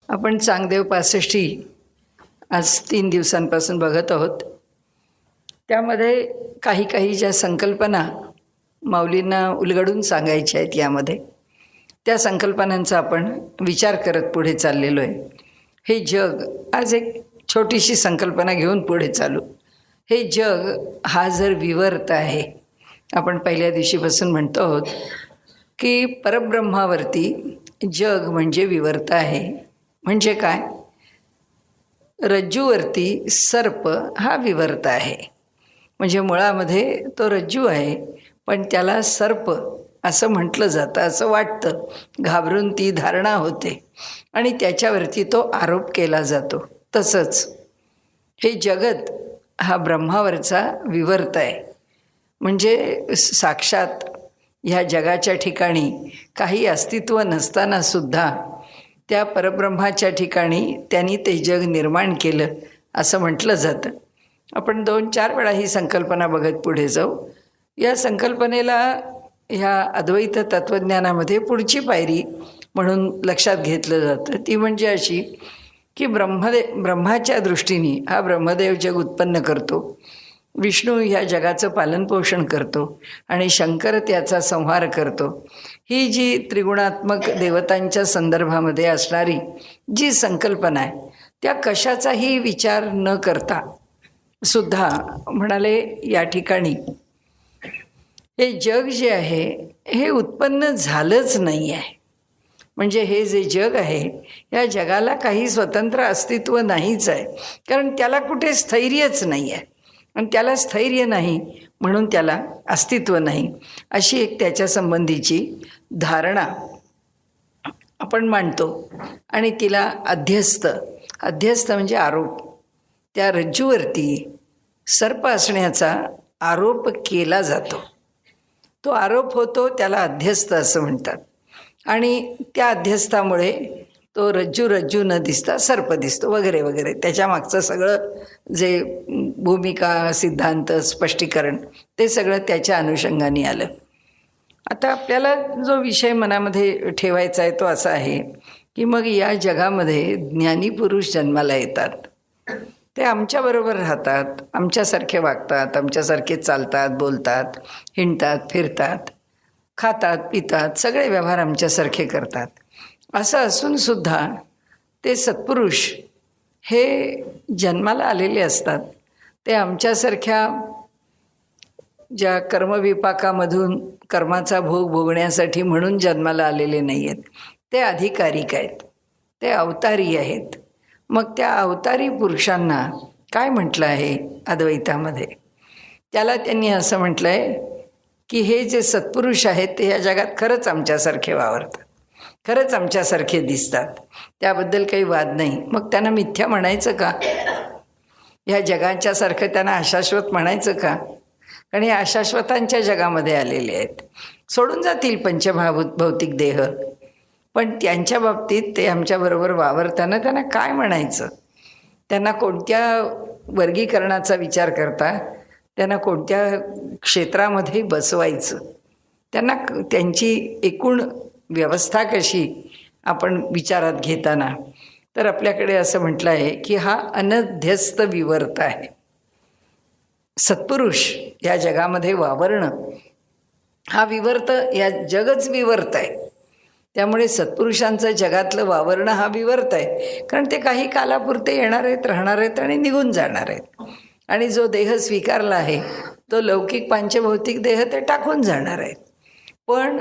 आपण चांगदेव 65 आज 3 दिवसांपासून बघत आहोत. त्यामध्ये काही काही ज्या संकल्पना माऊलींना उलगडून सांगायच्या आहेत, यामध्ये त्या संकल्पनांचा आपण विचार करत पुढे चाललेलो आहे. हे जग, आज एक छोटीशी संकल्पना घेऊन पुढे चालू. हे जग हा जर विवर्त आहे, आपण पहिल्या दिवशीपासून म्हणतो आहोत की परब्रह्मावरती जग म्हणजे विवर्त आहे. म्हणजे काय? रज्जूवरती सर्प हा विवर्त आहे. म्हणजे मुळामध्ये तो रज्जू आहे, पण त्याला सर्प असं म्हटलं जातं, असं वाटतं. घाबरून ती धारणा होते आणि त्याच्यावरती तो आरोप केला जातो. तसंच हे जगत हा ब्रह्मावरचा विवर्त आहे. म्हणजे साक्षात ह्या जगाच्या ठिकाणी काही अस्तित्व नसतानासुद्धा त्या परब्रह्माच्या ठिकाणी त्यांनी ते जग निर्माण केलं असं म्हटलं जातं. आपण 2-4 वेळा ही संकल्पना बघत पुढे जाऊ. या संकल्पनेला ह्या अद्वैत तत्त्वज्ञानामध्ये पुढची पायरी म्हणून लक्षात घेतलं जातं. ती म्हणजे अशी की ब्रह्माच्या दृष्टीने हा ब्रह्मदेव जग उत्पन्न करतो, विष्णू ह्या जगाचं पालनपोषण करतो आणि शंकर त्याचा संहार करतो. ही जी त्रिगुणात्मक देवतांच्या संदर्भामध्ये असणारी जी संकल्पना आहे, त्या कशाचाही विचार न करता सुद्धा म्हणाले या ठिकाणी हे जग जे आहे हे उत्पन्न झालंच नाही आहे. म्हणजे हे जे जग आहे, या जगाला काही स्वतंत्र अस्तित्व नाहीच आहे, कारण त्याला कुठे स्थैर्यच नाही आहे. आणि त्याला स्थैर्य नाही म्हणून त्याला अस्तित्व नाही, अशी एक त्याच्या संबंधीची धारणा आपण मांडतो. आणि तिला अध्यस्त म्हणजे आरोप, त्या रज्जूवरती सर्प असण्याचा आरोप केला जातो. तो आरोप होतो, त्याला अध्यस्त असं म्हणतात. आणि त्या अध्यस्थामुळे तो रज्जू न दिसता सर्प दिसतो वगैरे वगैरे. त्याच्या मागचं सगळं जे भूमिका, सिद्धांत, स्पष्टीकरण ते सगळं त्याच्या अनुषंगाने आलं. आता आपल्याला जो विषय मनामध्ये ठेवायचा आहे तो असा आहे की मग या जगामध्ये ज्ञानी पुरुष जन्माला येतात. ते आमच्याबरोबर राहतात, आमच्यासारखे वागतात, आमच्यासारखे चालतात, बोलतात, हिंडतात, फिरतात, खातात, पितात, सगळे व्यवहार आमच्यासारखे करतात. असं असूनसुद्धा ते सत्पुरुष हे जन्माला आलेले असतात. ते आमच्यासारख्या ज्या कर्मविपाकामधून कर्माचा भोग भोगण्यासाठी म्हणून जन्माला आलेले नाही आहेत. ते अधिकारिक आहेत, ते अवतारी आहेत. मग त्या अवतारी पुरुषांना काय म्हटलं आहे अद्वैतामध्ये? त्याला त्यांनी असं म्हटलं आहे की हे जे सत्पुरुष आहेत ते ह्या जगात खरंच आमच्यासारखे वावरतात, खरंच आमच्यासारखे दिसतात, त्याबद्दल काही वाद नाही. मग त्यांना मिथ्या म्हणायचं का? ह्या जगाच्यासारखं त्यांना अशाश्वत म्हणायचं का? कारण हे अशाश्वतांच्या जगामध्ये आलेले आहेत. सोडून जातील भौतिक देह, पण त्यांच्या बाबतीत ते आमच्याबरोबर वावरताना त्यांना काय म्हणायचं? त्यांना कोणत्या वर्गीकरणाचा विचार करता, त्यांना कोणत्या क्षेत्रामध्ये बसवायचं, त्यांना त्यांची एकूण व्यवस्था कशी आपण विचारात घेताना, तर आपल्याकडे असं म्हटलं आहे की हा अनध्यस्त विवर्त आहे. सत्पुरुष या जगामध्ये वावरणं हा विवर्त, या जगच विवर्त आहे. त्यामुळे सत्पुरुषांचं जगातलं वावरणं हा विवर्त आहे, कारण ते काही कालापुरते येणार आहेत, राहणार आहेत आणि निघून जाणार आहेत. आणि जो देह स्वीकारला आहे तो लौकिक पांचभौतिक देह ते टाकून जाणार आहेत. पण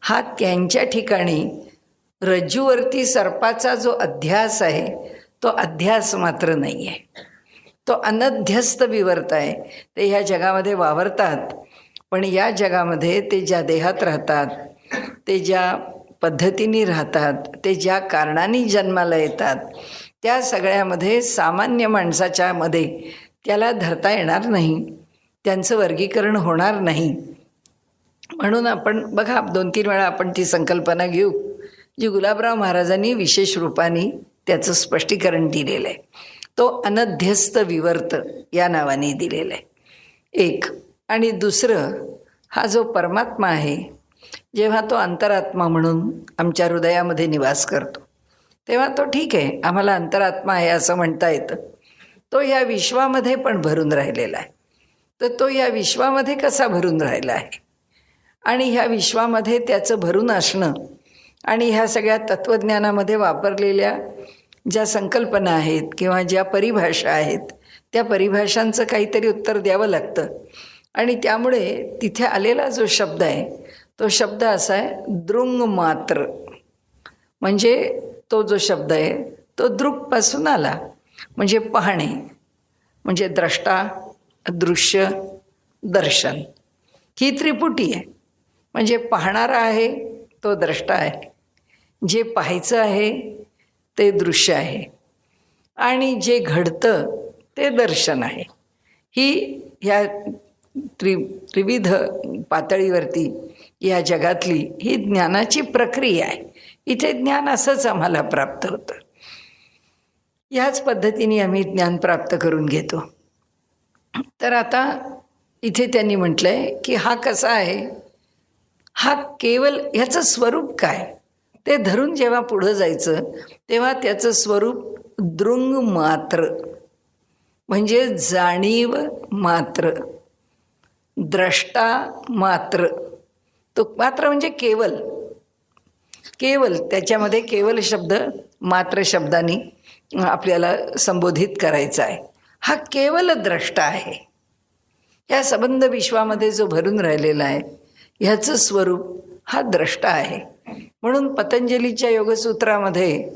हा त्यांच्या ठिकाणी रज्जूवरती सर्पाचा जो अध्यास आहे तो अध्यास मात्र नाही आहे. तो अनध्यस्त विवर्त आहे. ते ह्या जगामध्ये वावरतात, पण या जगामध्ये ते ज्या देहात राहतात, ते ज्या पद्धतीने राहतात, ते ज्या कारणाने जन्माला येतात, त्या सगळ्यामध्ये सामान्य माणसाच्या मध्ये त्याला धरता येणार नाही, त्यांचं वर्गीकरण होणार नाही. म्हणून आपण बघा 2-3 वेळा आपण ती संकल्पना घेऊ जी गुलाबराव महाराजांनी विशेष रूपाने त्याचं स्पष्टीकरण दिलेलं आहे. तो अनध्यस्त विवर्त या नावाने दिलेला आहे एक. आणि दुसरं, हा जो परमात्मा आहे जेव्हा तो अंतरात्मा म्हणून आमच्या हृदयामध्ये निवास करतो, तेव्हा तो ठीक आहे, आम्हाला अंतरात्मा आहे असं म्हणता येतं. तो ह्या विश्वामध्ये पण भरून राहिलेला आहे. तर तो या विश्वामध्ये कसा भरून राहिला आहे आणि ह्या विश्वामध्ये त्याचं भरून असणं आणि ह्या सगळ्या तत्त्वज्ञानामध्ये वापरलेल्या ज्या संकल्पना आहेत किंवा ज्या परिभाषा आहेत त्या परिभाषांचं काहीतरी उत्तर द्यावं लागतं. आणि त्यामुळे तिथे आलेला जो शब्द आहे तो शब्द असा आहे दृंग मात्र. म्हणजे तो जो शब्द आहे तो दृक्पासून आला, म्हणजे पाहणे, म्हणजे द्रष्टा, दृश्य, दर्शन ही त्रिपुटी आहे. म्हणजे पाहणारा आहे तो द्रष्टा आहे, जे पाहायचं आहे ते दृश्य आहे आणि जे घडतं ते दर्शन आहे. ही ह्या त्रिविध पातळीवरती या जगातली ही ज्ञानाची प्रक्रिया आहे. इथे ज्ञान असंच आम्हाला प्राप्त होतं. ह्याच पद्धतीने आम्ही ज्ञान प्राप्त करून घेतो. तर आता इथे त्यांनी म्हटलं आहे की हा कसा आहे, हा केवळ ह्याचं स्वरूप काय ते धरून जेव्हा पुढं जायचं तेव्हा त्याचं स्वरूप दृंग मात्र, म्हणजे जाणीव मात्र, द्रष्टा मात्र. तो मात्र म्हणजे केवल, केवल त्याच्यामध्ये केवल शब्द मात्र शब्दाने आपल्याला संबोधित करायचा आहे. हा केवल द्रष्टा आहे. या संबंध विश्वामध्ये जो भरून राहिलेला आहे ह्याचं स्वरूप हा द्रष्टा आहे. म्हणून पतंजलीच्या योगसूत्रामध्ये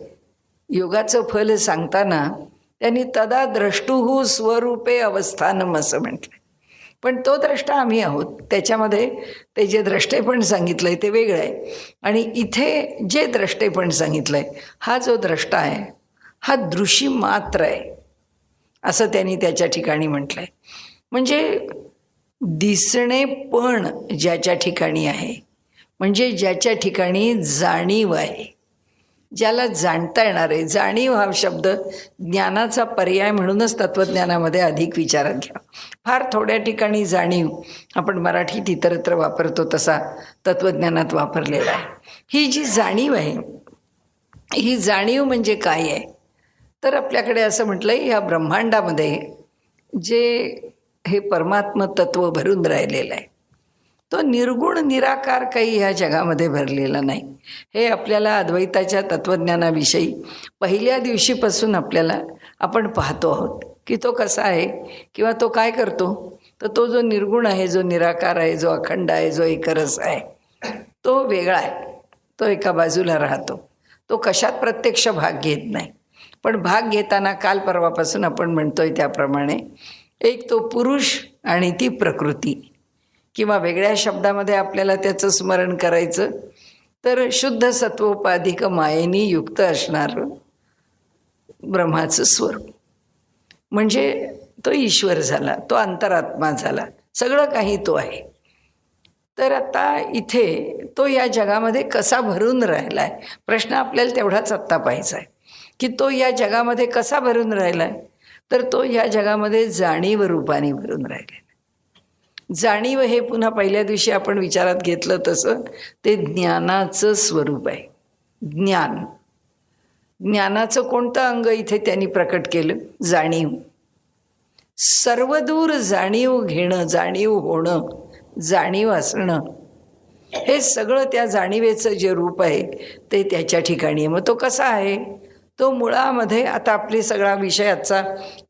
योगाचं फल सांगताना त्यांनी तदा द्रष्टुः स्वरूपे अवस्थानम असं म्हटलं. पण तो द्रष्टा आम्ही आहोत. त्याच्यामध्ये ते जे द्रष्टेपण सांगितलं आहे ते वेगळं आहे आणि इथे जे द्रष्टेपण सांगितलं आहे हा जो द्रष्टा आहे हा दृशी मात्र आहे असं त्यांनी त्याच्या ठिकाणी म्हटलं आहे. म्हणजे दिसणे पण ज्याच्या ठिकाणी आहे, म्हणजे ज्याच्या ठिकाणी जाणीव आहे, ज्याला जाणता येणार आहे. जाणीव हा शब्द ज्ञानाचा पर्याय म्हणूनच तत्त्वज्ञानामध्ये अधिक विचारात घ्या. फार थोड्या ठिकाणी जाणीव आपण मराठीत इतरत्र वापरतो तसा तत्त्वज्ञानात वापरलेला आहे. ही जी जाणीव आहे ही जाणीव म्हणजे काय आहे तर आपल्याकडे असं म्हटलं आहे ह्या ब्रह्मांडामध्ये जे हे परमात्म तत्व भरून राहिलेलं आहे तो निर्गुण निराकार काही ह्या जगामध्ये भरलेला नाही. हे आपल्याला अद्वैताच्या तत्त्वज्ञानाविषयी पहिल्या दिवशीपासून आपण पाहतो आहोत की तो कसा आहे किंवा तो काय करतो. तर तो जो निर्गुण आहे, जो निराकार आहे, जो अखंड आहे, जो एकरस आहे तो वेगळा आहे. तो एका बाजूला राहतो. तो कशात प्रत्यक्ष भाग घेत नाही. पण भाग घेताना काल परवापासून आपण म्हणतोय त्याप्रमाणे एक तो पुरुष आणि ती प्रकृती, किंवा वेगळ्या शब्दामध्ये आपल्याला त्याचं स्मरण करायचं तर शुद्ध सत्वोपाधिक मायेनी युक्त असणारं ब्रह्माचं स्वरूप, म्हणजे तो ईश्वर झाला, तो अंतरात्मा झाला, सगळं काही तो आहे. तर आता इथे तो या जगामध्ये कसा भरून राहिला आहे प्रश्न आपल्याला तेवढाच आत्ता पाहायचा आहे की तो या जगामध्ये कसा भरून राहिला आहे. तर तो या जगामध्ये जाणीव रूपाने भरून राहिलेला. जाणीव हे पुन्हा पहिल्या दिवशी आपण विचारात घेतलं तसं ते ज्ञानाचं स्वरूप आहे. ज्ञान, ज्ञानाचं कोणतं अंग इथे त्यांनी प्रकट केलं? जाणीव. सर्वदूर जाणीव घेणं, जाणीव होणं, जाणीव असणं, हे सगळं त्या जाणीवेचं जे रूप आहे ते त्याच्या ठिकाणी आहे. मग तो कसा आहे? तो मुळामध्ये आता आपली सगळा विषय आजचा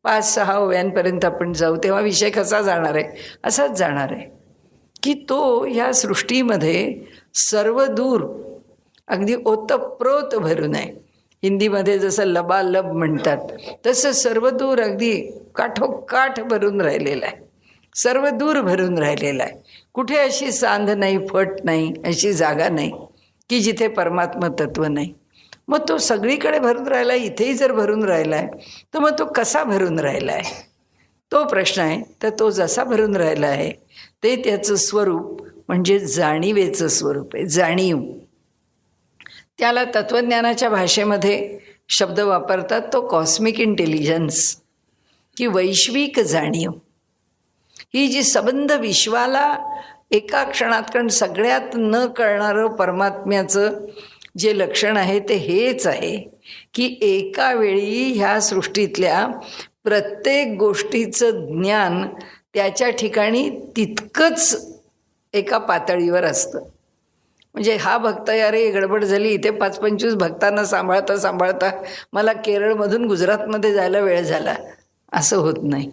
5-6 ओव्यांपर्यंत आपण जाऊ तेव्हा विषय कसा जाणार आहे? असाच जाणार आहे की तो ह्या सृष्टीमध्ये सर्वदूर अगदी ओतप्रोत भरून आहे. हिंदीमध्ये जसं लबालब म्हणतात तसं सर्वदूर अगदी काठोकाठ भरून राहिलेला आहे. सर्वदूर भरून राहिलेला आहे. कुठे अशी सांध नाही, फट नाही, अशी जागा नाही की जिथे परमात्मा तत्व नाही. मग तो सगळीकडे भरून राहिला आहे. इथेही जर भरून राहिला आहे तर मग तो कसा भरून राहिला आहे तो प्रश्न आहे. तर तो जसा भरून राहिला आहे ते त्याचं स्वरूप म्हणजे जाणीवेचं स्वरूप आहे. जाणीव, त्याला तत्त्वज्ञानाच्या भाषेमध्ये शब्द वापरतात तो कॉस्मिक इंटेलिजन्स की वैश्विक जाणीव. ही जी संबंध विश्वाला एका क्षणात, कारण सगळ्यात न कळणारं परमात्म्याचं जे लक्षण आहे ते हेच आहे की एका वेळी ह्या सृष्टीतल्या प्रत्येक गोष्टीचं ज्ञान त्याच्या ठिकाणी तितकंच एका पातळीवर असतं. म्हणजे हा भक्त अरे गडबड झाली, इथे 5-25 भक्तांना सांभाळता सांभाळता मला केरळमधून गुजरातमध्ये जायला वेळ झाला, असं होत नाही.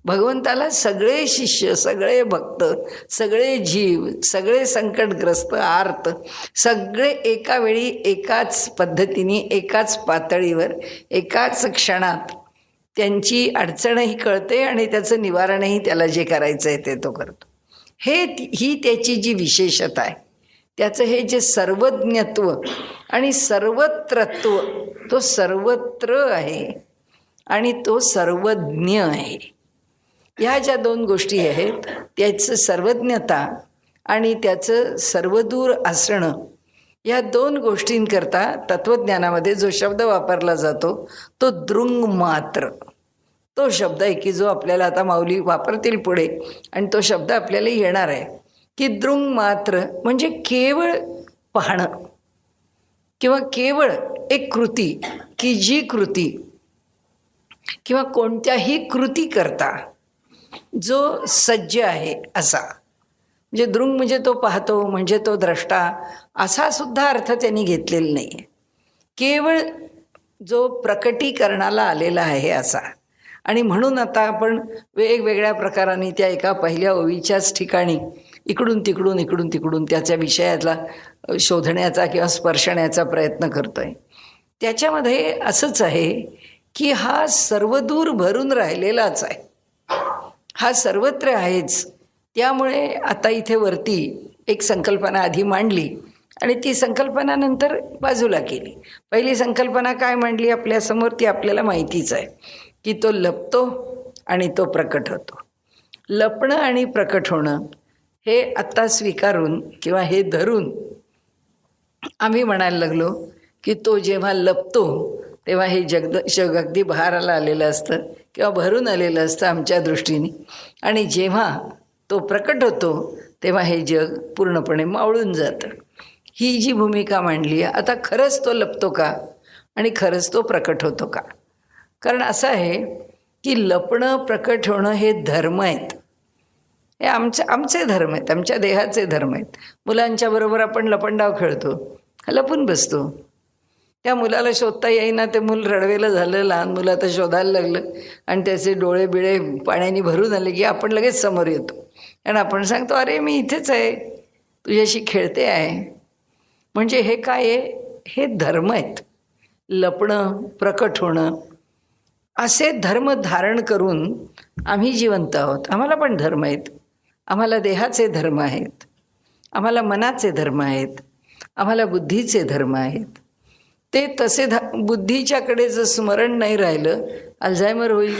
भगवंताला सगळे शिष्य, सगळे भक्त, सगळे जीव, सगळे संकटग्रस्त, आर्त, सगळे एका वेळी एकाच पद्धतीने, एकाच पातळीवर, एकाच क्षणात त्यांची अडचणही कळते आणि त्याचं निवारणही त्याला जे करायचं आहे ते तो करतो. ही त्याची जी विशेषता आहे, त्याचं हे जे सर्वज्ञत्व आणि सर्वत्रत्व, तो सर्वत्र आहे आणि तो सर्वज्ञ आहे. ह्या ज्या दोन गोष्टी आहेत, त्याचं सर्वज्ञता आणि त्याचं सर्वदूर असणं, या दोन गोष्टींकरता तत्त्वज्ञानामध्ये जो शब्द वापरला जातो तो दृंग मात्र. तो शब्द आहे की जो आपल्याला आता माऊली वापरतील पुढे, आणि तो शब्द आपल्याला येणार आहे की दृंग मात्र म्हणजे केवळ पाहणं किंवा केवळ एक कृती, की जी कृती किंवा कोणत्याही कृती करता जो सज्ज आहे असा. म्हणजे दृंग म्हणजे तो पाहतो, म्हणजे तो द्रष्टा, असा सुद्धा अर्थ त्यांनी घेतलेला नाही आहे. केवळ जो प्रकटीकरणाला आलेला आहे असा. आणि म्हणून आता आपण वेगवेगळ्या प्रकारांनी त्या एका पहिल्या ओवीच्याच ठिकाणी इकडून तिकडून इकडून तिकडून त्याच्या विषयाला शोधण्याचा किंवा स्पर्शण्याचा प्रयत्न करतो आहे. त्याच्यामध्ये असंच आहे की हा सर्वदूर भरून राहिलेलाच आहे, हा सर्वत्र आहेच. त्यामुळे आता इथे वरती एक संकल्पना आधी मांडली आणि ती संकल्पना नंतर बाजूला केली. पहिली संकल्पना काय मांडली आपल्यासमोर ती आपल्याला माहितीच आहे की तो लपतो आणि तो प्रकट होतो. लपणं आणि प्रकट होणं हे आत्ता स्वीकारून किंवा हे धरून आम्ही म्हणायला लागलो की तो जेव्हा लपतो तेव्हा हे जग अगदी बहाराला आलेलं असतं किंवा भरून आलेलं असतं आमच्या दृष्टीने, आणि जेव्हा तो प्रकट होतो तेव्हा हे जग पूर्णपणे मावळून जातं. ही जी भूमिका मांडली आहे, आता खरंच तो लपतो का आणि खरंच तो प्रकट होतो का? कारण असं आहे की लपणं प्रकट होणं हे धर्म आहेत, हे आमचे धर्म आहेत, आमच्या देहाचे धर्म आहेत. मुलांच्या बरोबर आपण लपंडाव खेळतो, लपून बसतो. त्या मुलाला शोधता येईना, ते मूल रडवेलं झालं, लहान मुलं आता शोधायला लागलं आणि त्याचे डोळे बिळे पाण्याने भरून आले की आपण लगेच समोर येतो आणि आपण सांगतो अरे मी इथेच आहे, तुझ्याशी खेळते आहे. म्हणजे हे काय आहे? हे धर्म आहेत. लपणं प्रकट होणं असे धर्म धारण करून आम्ही जिवंत आहोत. आम्हाला पण धर्म आहेत, आम्हाला देहाचे धर्म आहेत, आम्हाला मनाचे धर्म आहेत, आम्हाला बुद्धीचे धर्म आहेत. ते तसे बुद्धीच्याकडे जर स्मरण नाही राहिलं अल्झायमर होईल,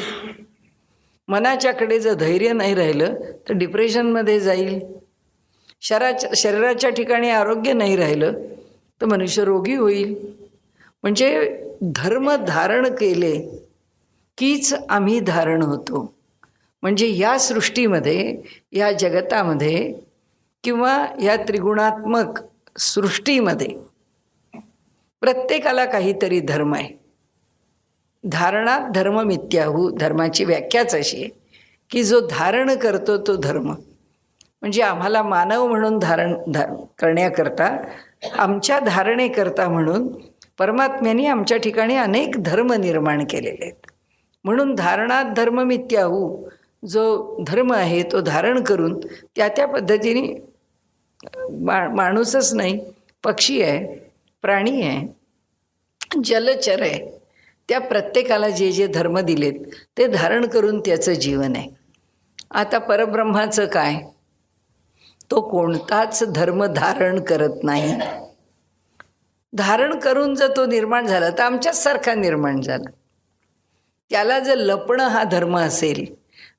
मनाच्याकडे जर धैर्य नाही राहिलं तर डिप्रेशनमध्ये जाईल, शरीराच्या ठिकाणी आरोग्य नाही राहिलं तर मनुष्य रोगी होईल. म्हणजे धर्म धारण केले कीच आम्ही धारण होतो. म्हणजे या सृष्टीमध्ये, या जगतामध्ये किंवा या त्रिगुणात्मक सृष्टीमध्ये प्रत्येकाला काहीतरी धर्म आहे. धारणात धर्म मिथ्याहू, धर्माची व्याख्याच अशी आहे की जो धारण करतो तो धर्म. म्हणजे आम्हाला मानव म्हणून धारण करण्याकरता, आमच्या धारणेकरता म्हणून परमात्म्याने आमच्या ठिकाणी अनेक धर्म निर्माण केलेले आहेत. म्हणून धारणात धर्म मिथ्याहू, जो धर्म आहे तो धारण करून त्या पद्धतीने माणूसच नाही, पक्षी आहे, प्राणी आहे, जलचर आहे, त्या प्रत्येकाला जे जे धर्म दिलेत ते धारण करून त्याचं जीवन आहे. आता परब्रह्माचं काय? तो कोणताच धर्म धारण करत नाही. धारण करून जर तो निर्माण झाला तर आमच्याचसारखा निर्माण झाला. त्याला जर लपणं हा धर्म असेल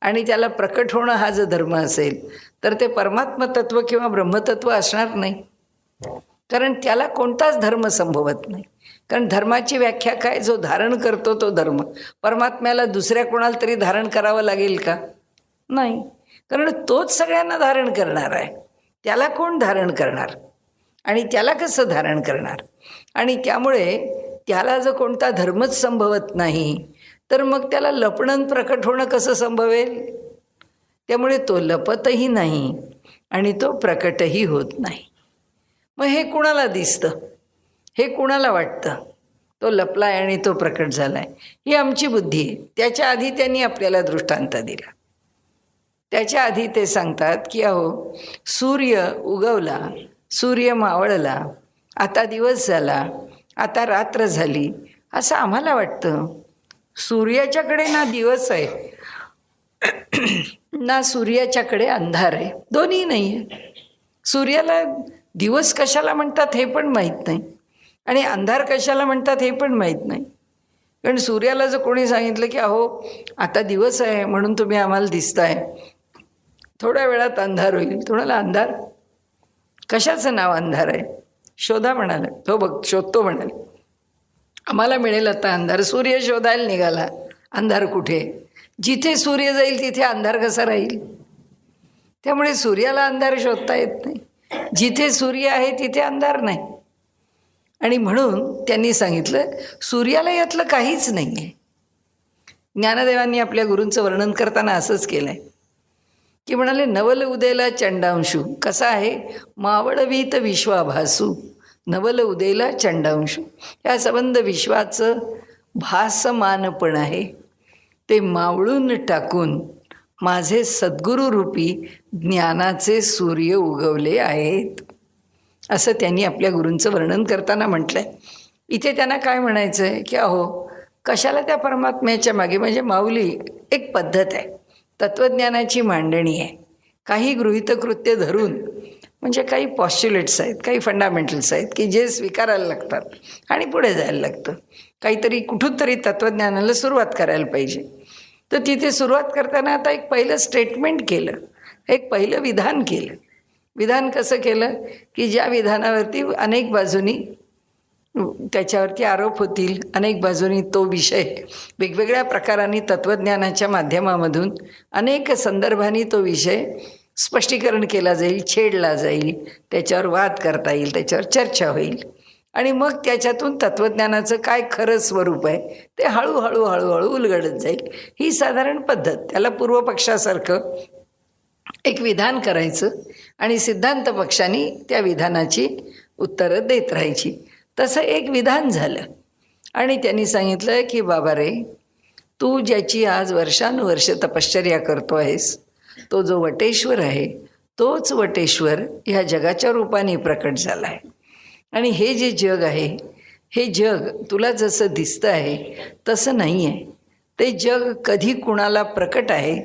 आणि त्याला प्रकट होणं हा जर धर्म असेल तर ते परमात्मतत्व किंवा ब्रह्मतत्व असणार नाही. कारण त्याला कोणताच धर्म संभवत नाही. कारण धर्माची व्याख्या काय? जो धारण करतो तो धर्म. परमात्म्याला दुसऱ्या कोणाला तरी धारण करावं लागेल का? नाही, कारण तोच सगळ्यांना धारण करणार आहे. त्याला कोण धारण करणार आणि त्याला कसं धारण करणार? आणि त्यामुळे त्याला जर कोणता धर्मच संभवत नाही तर मग त्याला लपणं प्रकट होणं कसं संभवेल? त्यामुळे तो लपतही नाही आणि तो प्रकटही होत नाही. मग हे कुणाला दिसतं? हे कुणाला वाटतं? तो लपलाय आणि तो प्रकट झालाय, ही आमची बुद्धी आहे. त्याच्या आधी त्यांनी आपल्याला दृष्टांत दिला. त्याच्या आधी ते सांगतात की अहो, सूर्य उगवला, सूर्य मावळला, आता दिवस झाला, आता रात्र झाली, असं आम्हाला वाटतं. सूर्याच्याकडे ना दिवस आहे ना सूर्याच्याकडे अंधार आहे, दोन्ही नाही आहे. सूर्याला दिवस कशाला म्हणतात हे पण माहीत नाही आणि अंधार कशाला म्हणतात हे पण माहीत नाही. कारण सूर्याला जर कोणी सांगितलं की अहो आता दिवस आहे म्हणून तुम्ही आम्हाला दिसताय, थोड्या वेळात अंधार होईल, थोड्याला अंधार कशाचं नाव अंधार आहे? शोधा म्हणाले. तो बघ शोधतो म्हणाले, आम्हाला मिळेल आता अंधार. सूर्य शोधायला निघाला, अंधार कुठे? जिथे सूर्य जाईल तिथे अंधार कसा राहील? त्यामुळे सूर्याला अंधार शोधता येत नाही. जिथे सूर्य आहे तिथे अंधार नाही. आणि म्हणून त्यांनी सांगितलं सूर्याला यातलं काहीच नाही आहे. ज्ञानदेवांनी आपल्या गुरूंचं वर्णन करताना असंच केलं आहे की म्हणाले, नवल उदेला चंडांशू. कसा आहे? मावळवीत विश्वाभासू. नवल उदेला चंडांशू, या संबंध विश्वाचं भासमानपण आहे, ते मावळून टाकून माझे सद्गुरूरूपी ज्ञानाचे सूर्य उगवले आहेत, असं त्यांनी आपल्या गुरूंचं वर्णन करताना म्हटलं आहे. इथे त्यांना काय म्हणायचं आहे की अहो कशाला त्या परमात्म्याच्या मागे, म्हणजे माऊली एक पद्धत आहे, तत्त्वज्ञानाची मांडणी आहे. काही गृहीतकृत्य धरून, म्हणजे काही पॉस्च्युलेट्स आहेत, काही फंडामेंटल्स आहेत की जे स्वीकारायला लागतात आणि पुढे जायला लागतं. काहीतरी कुठून तरी तत्त्वज्ञानाला सुरुवात करायला पाहिजे. तर तिथे सुरुवात करताना आता एक पहिलं स्टेटमेंट केलं, एक पहिलं विधान केलं. विधान कसं केलं की ज्या विधानावरती अनेक बाजूनी त्याच्यावरती आरोप होतील, अनेक बाजूनी तो विषय वेगवेगळ्या प्रकारांनी तत्त्वज्ञानाच्या माध्यमामधून अनेक संदर्भांनी तो विषय स्पष्टीकरण केला जाईल, छेडला जाईल, त्याच्यावर वाद करता येईल, त्याच्यावर चर्चा होईल आणि मग त्याच्यातून तत्त्वज्ञानाचं काय खरं स्वरूप आहे ते हळूहळू हळूहळू उलगडत जाईल. ही साधारण पद्धत. त्याला पूर्वपक्षासारखं एक विधान करायचं आणि सिद्धांत पक्षाने त्या विधानाची उत्तरं देत राहायची. तसं एक विधान झालं आणि त्यांनी सांगितलं की बाबा रे, तू ज्याची आज वर्षानुवर्ष तपश्चर्या करतो आहेस, तो जो वटेश्वर आहे तोच वटेश्वर ह्या जगाच्या रूपाने प्रकट झाला आहे. आणि हे जे जग आहे, हे जग तुला जसं दिसतं आहे तसं नाही आहे. ते जग कधी कुणाला प्रकट आहे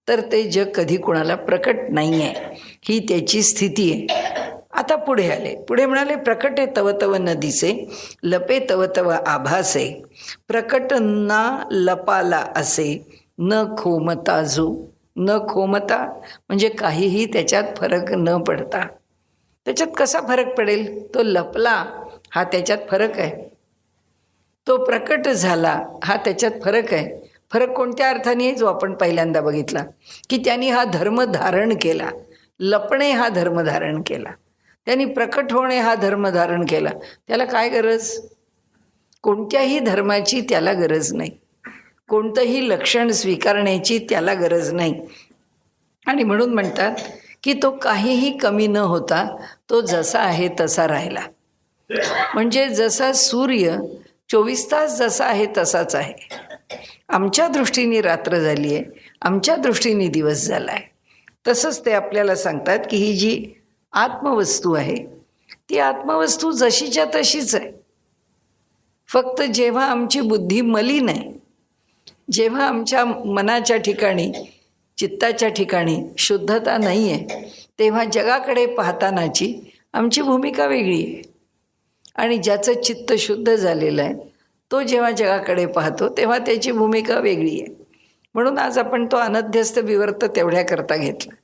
तर ते जग कधी कुणाला प्रकट नाही आहे, ही त्याची स्थिती आहे. आता पुढे आले, पुढे म्हणाले, प्रकटे तव तव न दिसे, लपे तव तव आभासे, प्रकट ना लपाला असे, न खोमता जो. न खोमता म्हणजे काहीही त्याच्यात फरक न पडता. त्याच्यात कसा फरक पडेल? तो लपला हा त्याच्यात फरक आहे, तो प्रकट झाला हा त्याच्यात फरक आहे. फरक कोणत्या अर्थाने? जो आपण पहिल्यांदा बघितला की त्यांनी हा धर्म धारण केला. लपणे हा धर्म धारण केला, त्यांनी प्रकट होणे हा धर्म धारण केला. त्याला काय गरज? कोणत्याही धर्माची त्याला गरज नाही, कोणतंही लक्षण स्वीकारण्याची त्याला गरज नाही. आणि म्हणून म्हणतात की तो काहीही कमी न होता तो जसा आहे तसा राहिला. म्हणजे जसा सूर्य 24 तास जसा आहे तसाच आहे. आमच्या दृष्टीने रात्र झाली आहे, आमच्या दृष्टीने दिवस झाला आहे. तसंच ते आपल्याला सांगतात की ही जी आत्मवस्तू आहे ती आत्मवस्तू जशीच्या तशीच आहे. फक्त जेव्हा आमची बुद्धी मलिन आहे, जेव्हा आमच्या मनाच्या ठिकाणी, चित्ताच्या ठिकाणी शुद्धता नाही आहे, तेव्हा जगाकडे पाहतानाची आमची भूमिका वेगळी आहे. आणि ज्याचं चित्त शुद्ध झालेलं आहे तो जेव्हा जगाकडे पाहतो तेव्हा त्याची भूमिका वेगळी आहे. म्हणून आज आपण तो अनध्यस्त विवर्त तेवढ्याकरता घेतला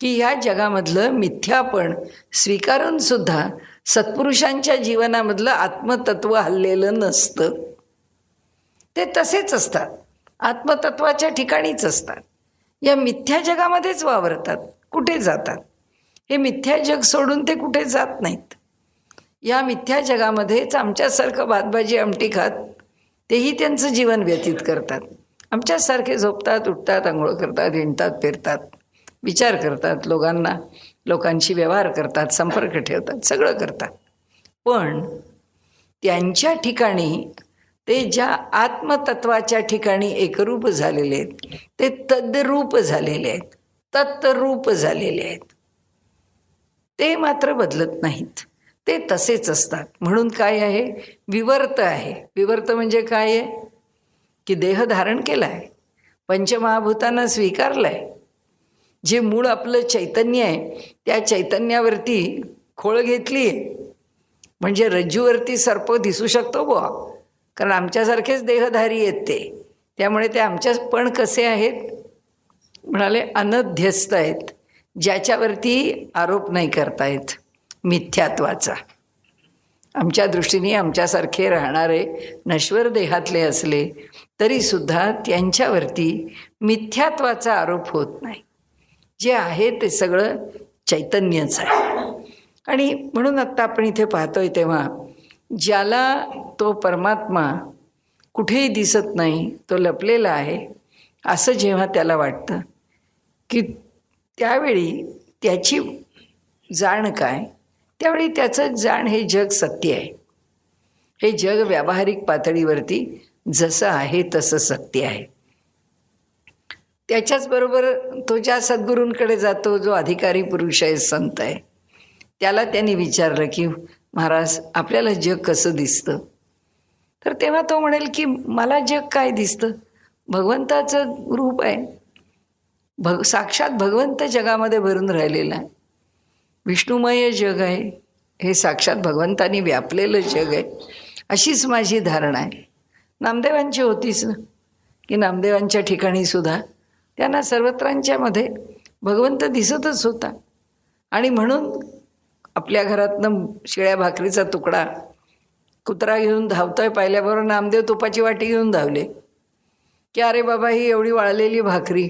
की ह्या जगामधलं मिथ्यापण स्वीकारून सुद्धा सत्पुरुषांच्या जीवनामधलं आत्मतत्व हललेलं नसतं. ते तसेच असतात, आत्मतत्वाच्या ठिकाणीच असतात, या मिथ्या जगामध्येच वावरतात, कुठे जातात. हे मिथ्या जग सोडून ते कुठे जात नाहीत. या मिथ्या जगामध्येच आमच्यासारखं भातभाजी आमटी खात तेही त्यांचं जीवन व्यतीत करतात. आमच्यासारखे झोपतात, उठतात, आंघोळ करतात, हिंडतात, फिरतात, विचार करतात, लोकांशी व्यवहार करतात, संपर्क ठेवतात, सगळं करतात. पण त्यांच्या ठिकाणी ते ज्या आत्मतत्वाच्या ठिकाणी एकरूप झालेले आहेत, ते तद्रूप झालेले आहेत, तत्रूप झालेले आहेत. ते मात्र बदलत नाहीत, ते तसेच असतात. म्हणून काय आहे? विवर्त आहे. विवर्त म्हणजे काय आहे? की देह धारण केला आहे, पंचमहाभूतांना स्वीकारलं आहे, जे मूळ आपलं चैतन्य आहे त्या चैतन्यावरती खोळ घेतली आहे. म्हणजे रज्जूवरती सर्प दिसू शकतो बुवा, कारण आमच्यासारखेच देहधारी आहेत ते. त्यामुळे ते आमच्या पण कसे आहेत? म्हणाले अनध्यस्त आहेत, ज्याच्यावरती आरोप नाही करतायत मिथ्यात्वाचा. आमच्या दृष्टीने आमच्यासारखे राहणारे नश्वर देहातले असले तरीसुद्धा त्यांच्यावरती मिथ्यात्वाचा आरोप होत नाही. जे आहे ते सगळं चैतन्यच आहे. आणि म्हणून आत्ता आपण इथे पाहतोय तेव्हा ज्याला तो परमात्मा कुठेही दिसत नाही, तो लपलेला आहे असं जेव्हा त्याला वाटतं, की त्यावेळी त्याची जाण काय? त्यावेळी त्याचं जाण हे जग सत्य आहे. हे जग व्यावहारिक पातळीवरती जसं आहे तसं सत्य आहे. त्याच्याचबरोबर तो ज्या सद्गुरूंकडे जातो, जो अधिकारी पुरुष आहे, संत आहे, त्याला त्यांनी विचारलं की महाराज आपल्याला जग कसं दिसतं? तर तेव्हा तो म्हणेल की मला जग काय दिसतं? भगवंताचं रूप आहे, साक्षात भगवंत जगामध्ये भरून राहिलेला आहे, विष्णुमय जग आहे, हे साक्षात भगवंतानी व्यापलेलं जग आहे, अशीच माझी धारणा आहे. नामदेवांची होतीच ना, की नामदेवांच्या ठिकाणी सुद्धा त्यांना सर्वत्रांच्यामध्ये भगवंत दिसतच होता. आणि म्हणून आपल्या घरातनं शिळ्या भाकरीचा तुकडा कुत्रा घेऊन धावतोय पाहिल्याबरोबर नामदेव तुपाची वाटी घेऊन धावले, की अरे बाबा ही एवढी वाळलेली भाकरी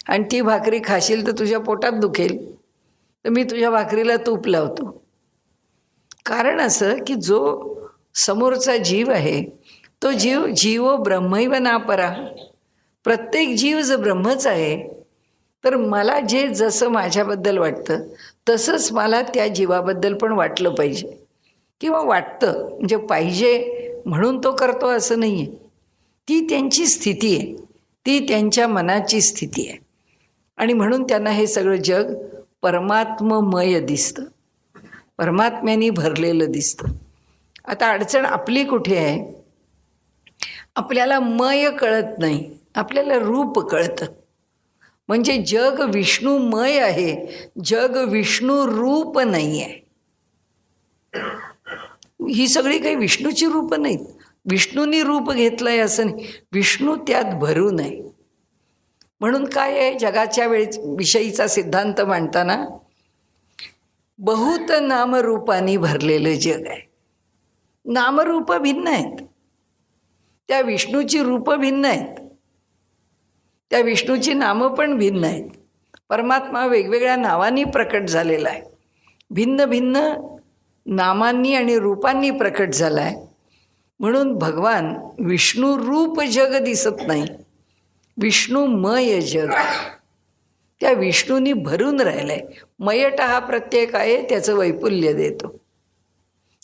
आणि ती भाकरी खाशील तर तुझ्या पोटात दुखेल, तर मी तुझ्या भाकरीला तूप लावतो. कारण असं की जो समोरचा जीव आहे तो जीव ब्रह्मैव नापरा, प्रत्येक जीव जर ब्रह्मच आहे, तर मला जे जसं माझ्याबद्दल वाटतं तसंच मला त्या जीवाबद्दल पण वाटलं पाहिजे, किंवा वाटतं म्हणजे पाहिजे म्हणून तो करतो असं नाही आहे. ती त्यांची स्थिती आहे, ती त्यांच्या मनाची स्थिती आहे. आणि म्हणून त्यांना हे सगळं जग परमात्ममय दिसतं, परमात्म्याने भरलेलं दिसतं. आता अडचण आपली कुठे आहे? आपल्याला मय कळत नाही, आपल्याला रूप कळतं. म्हणजे जग विष्णुमय आहे, जग विष्णू रूप नाही आहे. ही सगळी काही विष्णूची रूपं नाहीत, विष्णूंनी रूप घेतलं आहे असं नाही, विष्णू त्यात भरून आहे. म्हणून काय आहे, जगाच्या विषयीचा सिद्धांत मांडताना बहुत नामरूपांनी भरलेलं जग आहे. नामरूप भिन्न आहेत, त्या विष्णूची रूपं भिन्न आहेत, त्या विष्णूची नामं पण भिन्न आहेत. परमात्मा वेगवेगळ्या नावांनी प्रकट झालेला आहे, भिन्न भिन्न नामांनी आणि रूपांनी प्रकट झाला आहे. म्हणून भगवान विष्णू रूप जग दिसत नाही, विष्णुमय जग, त्या विष्णूंनी भरून राहिलं आहे. मयट हा प्रत्यय आहे, त्याचं वैपुल्य देतो.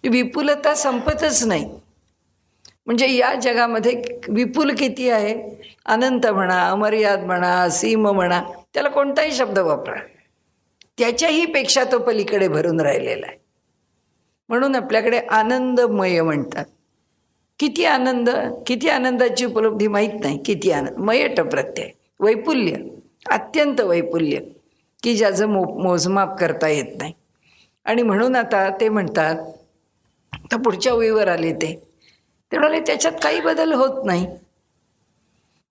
विपुलता संपतच नाही. म्हणजे या जगामध्ये विपुल किती आहे? अनंत म्हणा, अमर्याद म्हणा, असीम म्हणा, त्याला कोणताही शब्द वापरा, त्याच्याही पेक्षा तो पलीकडे भरून राहिलेला आहे. म्हणून आपल्याकडे आनंदमय म्हणतात. किती आनंद, किती आनंदाची उपलब्धी माहीत नाही, किती आनंद. मयट प्रत्यय, वैपुल्य, अत्यंत वैपुल्य, की ज्याचं मोजमाप करता येत नाही. आणि म्हणून आता ते म्हणतात, तर पुढच्या ओळीवर आले ते म्हणाले त्याच्यात काही बदल होत नाही,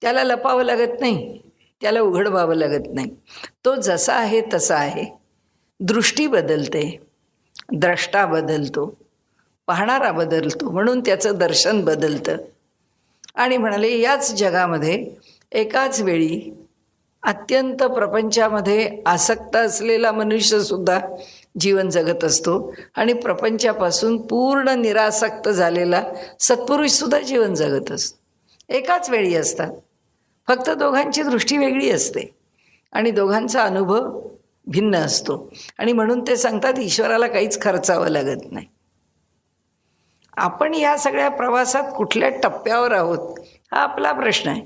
त्याला लपावं लागत नाही, त्याला उघड व्हावं लागत नाही, तो जसा आहे तसा आहे. दृष्टी बदलते, द्रष्टा बदलतो, पाहणारा बदलतो, म्हणून त्याचं दर्शन बदलतं. आणि म्हणाले याच जगामध्ये एकाच वेळी अत्यंत प्रपंचामध्ये आसक्त असलेला मनुष्यसुद्धा जीवन जगत असतो आणि प्रपंचापासून पूर्ण निरासक्त झालेला सत्पुरुषसुद्धा जीवन जगत असतो. एकाच वेळी असतात, फक्त दोघांची दृष्टी वेगळी असते आणि दोघांचा अनुभव भिन्न असतो. आणि म्हणून ते सांगतात ईश्वराला काहीच खर्चावं लागत नाही. आपण या सगळ्या प्रवासात कुठल्या टप्प्यावर आहोत हा आपला प्रश्न आहे.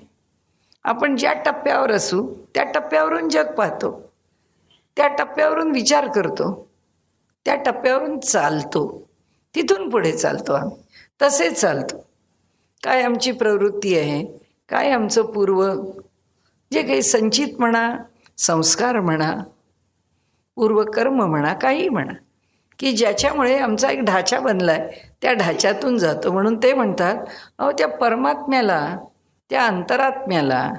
आपण ज्या टप्प्यावर असू त्या टप्प्यावरून जग पाहतो, त्या टप्प्यावरून विचार करतो, त्या टप्प्यावरून चालतो, तिथून पुढे चालतो. आम्ही तसेच चालतो. काय आमची प्रवृत्ती आहे, काय आमचं पूर्व जे काही संचित म्हणा, संस्कार म्हणा, पूर्वकर्म म्हणा, काही म्हणा, की ज्याच्यामुळे आमचा एक ढाचा बनला आहे, त्या ढाच्यातून जातो. म्हणून ते म्हणतात अहो त्या परमात्म्याला, त्या अंतरात्म्याला,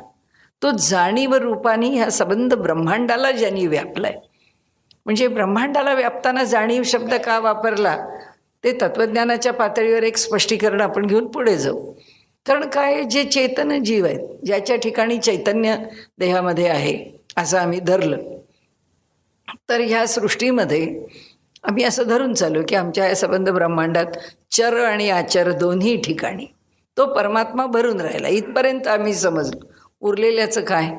तो जाणीव रूपाने ह्या सबंध ब्रह्मांडाला ज्यांनी व्यापला आहे. म्हणजे ब्रह्मांडाला व्यापताना जाणीव शब्द का वापरला ते तत्त्वज्ञानाच्या पातळीवर एक स्पष्टीकरण आपण घेऊन पुढे जाऊ. कारण काय, जे चेतन जीव आहेत, ज्याच्या ठिकाणी चैतन्य देहामध्ये आहे असं आम्ही धरलं, तर ह्या सृष्टीमध्ये आम्ही असं धरून चालू की आमच्या या सबंध ब्रह्मांडात चर आणि आचर दोन्ही ठिकाणी तो परमात्मा भरून राहिला. इथपर्यंत आम्ही समजलो. उरलेल्याचं काय?